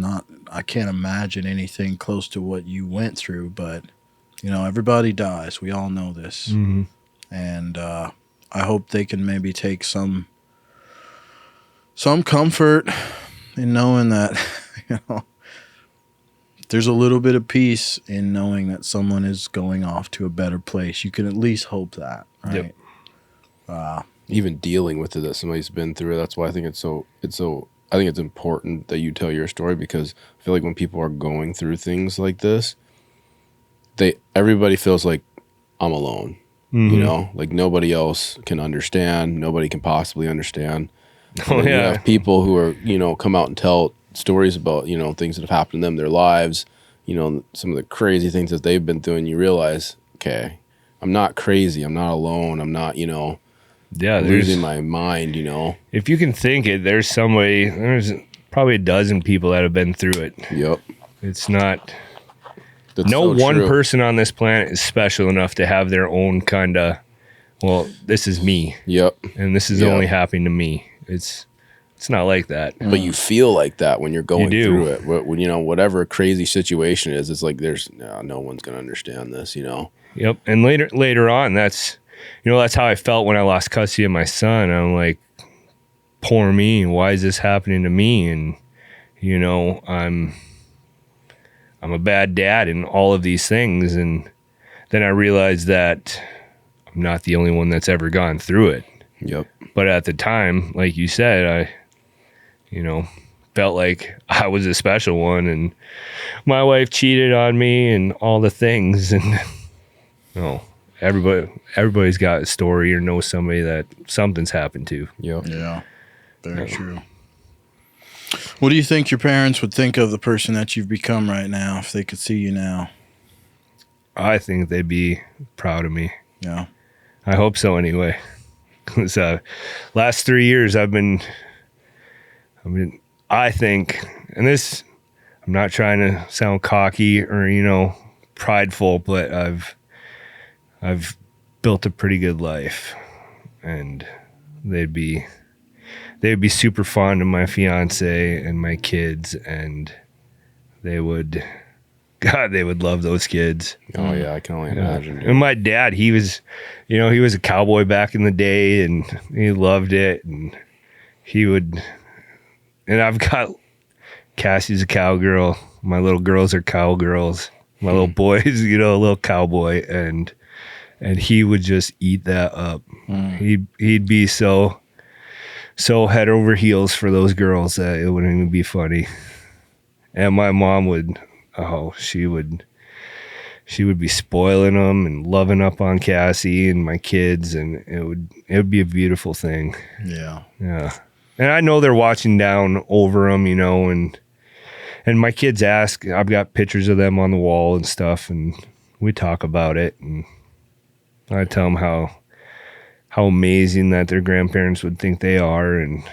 A: I can't imagine anything close to what you went through, but everybody dies. We all know this.
C: Mm-hmm.
A: And I hope they can maybe take some comfort in knowing that there's a little bit of peace in knowing that someone is going off to a better place. You can at least hope that, right?
C: Yep.
B: Even dealing with it, that somebody's been through it. That's why I think it's important that you tell your story, because I feel like when people are going through things like this, everybody feels like I'm alone.
C: Mm-hmm.
B: Like nobody else can understand. Nobody can possibly understand.
C: Oh,
B: You
C: yeah.
B: have people who are, come out and tell stories about, things that have happened to them, their lives, some of the crazy things that they've been through, and you realize, okay, I'm not crazy. I'm not alone. I'm not, losing my mind,
C: If you can think it, there's probably a dozen people that have been through it.
B: Yep.
C: It's not...
B: That's
C: no
B: so
C: one
B: true.
C: person on this planet is special enough to have their own kind of, well, this is me.
B: Yep.
C: And this is only happening to me. It's not like that.
B: But you feel like that when you're going
C: You do.
B: through it. When, whatever crazy situation it is, it's like there's no one's going to understand this,
C: Yep. And later on, that's how I felt when I lost custody of my son. I'm like, poor me, why is this happening to me? And, you know, I'm a bad dad and all of these things. And then I realized that I'm not the only one that's ever gone through it.
B: Yep.
C: But at the time, like you said, I, you know, felt like I was a special one, and my wife cheated on me and all the things. And you know, everybody's got a story or knows somebody that something's happened to.
B: Yep.
A: Yeah, very true. What do you think your parents would think of the person that you've become right now if they could see you now?
C: I think they'd be proud of me.
A: Yeah.
C: I hope so anyway. Because last 3 years I think, and this, I'm not trying to sound cocky or, you know, prideful, but I've built a pretty good life, and they'd be super fond of my fiance and my kids, and they would love those kids.
B: Oh yeah, I can only imagine.
C: And my dad, he was a cowboy back in the day, and he loved it, and and I've got Cassie's a cowgirl, my little girls are cowgirls, my little boy's, you know, a little cowboy, and he would just eat that up. He'd be so head over heels for those girls that it wouldn't even be funny. And my mom would, she would be spoiling them and loving up on Cassie and my kids, and it would be a beautiful thing.
A: Yeah.
C: Yeah. And I know they're watching down over them, you know, and my kids ask, I've got pictures of them on the wall and stuff, and we talk about it, and I tell them how amazing that their grandparents would think they are, and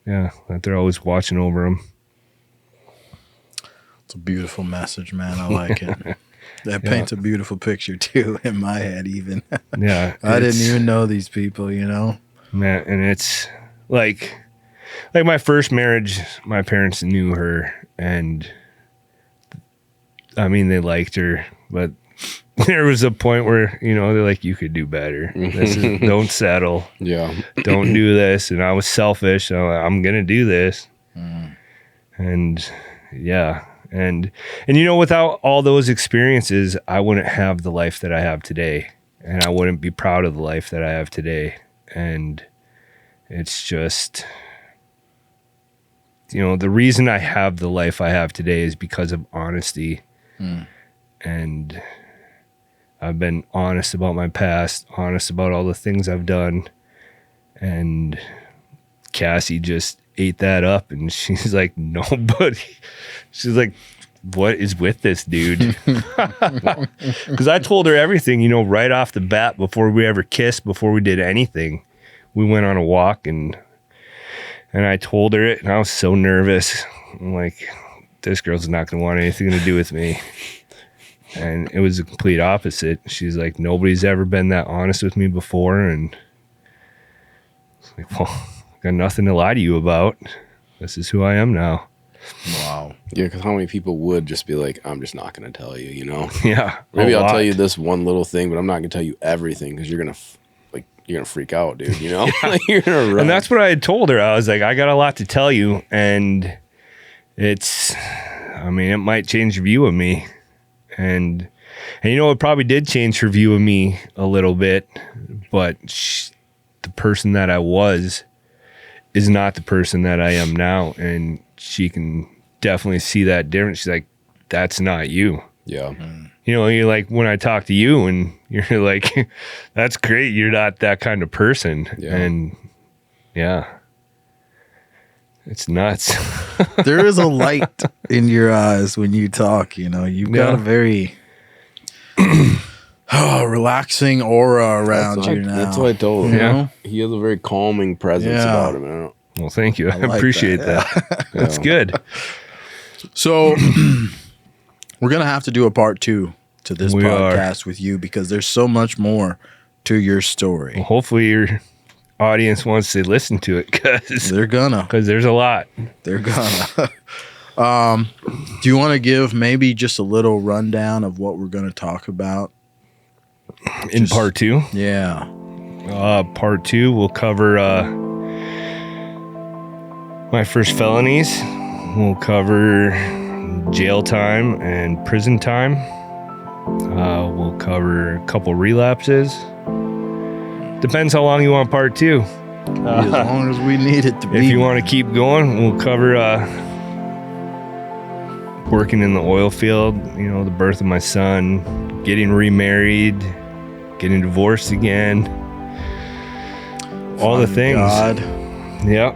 C: yeah, that they're always watching over them.
A: It's a beautiful message, man. I like it. That paints a beautiful picture too in my head even.
C: Yeah.
A: I didn't even know these people, you know?
C: Man, and it's like my first marriage, my parents knew her, and I mean, they liked her, but there was a point where, you know, they're like, you could do better. Don't settle.
B: Yeah.
C: Don't do this. And I was selfish. So I'm going to do this. And yeah. And you know, without all those experiences, I wouldn't have the life that I have today, and I wouldn't be proud of the life that I have today. And it's just, you know, the reason I have the life I have today is because of honesty. And I've been honest about my past, honest about all the things I've done. And Cassie just ate that up, and she's like, nobody. She's like, what is with this dude? Because I told her everything, you know, right off the bat, before we ever kissed, before we did anything. We went on a walk, and I told her it, and I was so nervous. I'm like, this girl's not going to want anything to do with me. And it was the complete opposite. She's like, nobody's ever been that honest with me before. And it's like, well, I got nothing to lie to you about. This is who I am now.
A: Wow.
B: Yeah, because how many people would just be like, I'm just not going to tell you, you know?
C: Yeah.
B: Maybe I'll tell you this one little thing, but I'm not going to tell you everything, because you're going to freak out, dude, you know? You're going to run.
C: And that's what I had told her. I was like, I got a lot to tell you, and it might change your view of me. And you know, it probably did change her view of me a little bit, but the person that I was is not the person that I am now. And she can definitely see that difference. She's like, that's not you.
B: Yeah.
C: You know, you're like, when I talk to you, and you're like, that's great. You're not that kind of person.
B: Yeah.
C: And yeah, it's nuts.
A: There is a light in your eyes when you talk, you know. You've got a very relaxing aura around you now.
B: That's what I told him.
A: You know?
B: He has a very calming presence about him. And
C: Well, thank you. I
A: like
C: appreciate
A: that.
C: that. That's good.
A: So we're going to have to do a part 2 to this
C: We
A: podcast with you, because there's so much more to your story.
C: Well, hopefully your audience wants to listen to it, because
A: They're gonna.
C: there's a lot.
A: They're gonna. Do you want to give maybe just a little rundown of what we're going to talk about
C: In part 2.
A: Yeah.
C: Part 2 will cover my first felonies. We'll cover jail time and prison time. We'll cover a couple relapses. Depends how long you want part 2.
A: As long as we need it to be.
C: If you want to keep going, we'll cover working in the oil field, the birth of my son, getting remarried, getting divorced again, all the things.
A: God.
C: Yep.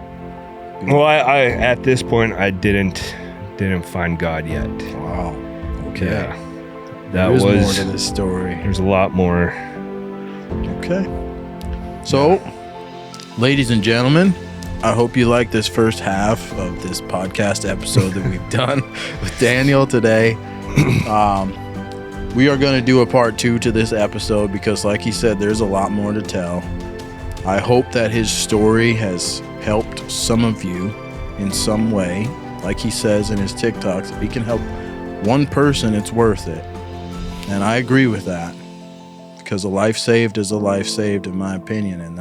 C: Well, I at this point I didn't find God yet.
A: Wow. Okay.
C: Yeah.
A: There's more to this story.
C: There's a lot more.
A: Okay. So, ladies and gentlemen, I hope you like this first half of this podcast episode that we've done with Daniel today. We are going to do a part 2 to this episode because, like he said, there's a lot more to tell. I hope that his story has helped some of you in some way. Like he says in his TikToks, if he can help one person, it's worth it. And I agree with that. Because a life saved is a life saved, in my opinion, and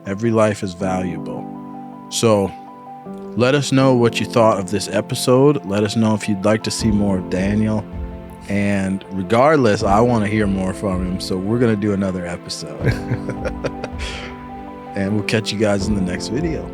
A: every life is valuable. So let us know what you thought of this episode. Let us know if you'd like to see more of Daniel. And regardless, I want to hear more from him, so we're going to do another episode. And we'll catch you guys in the next video.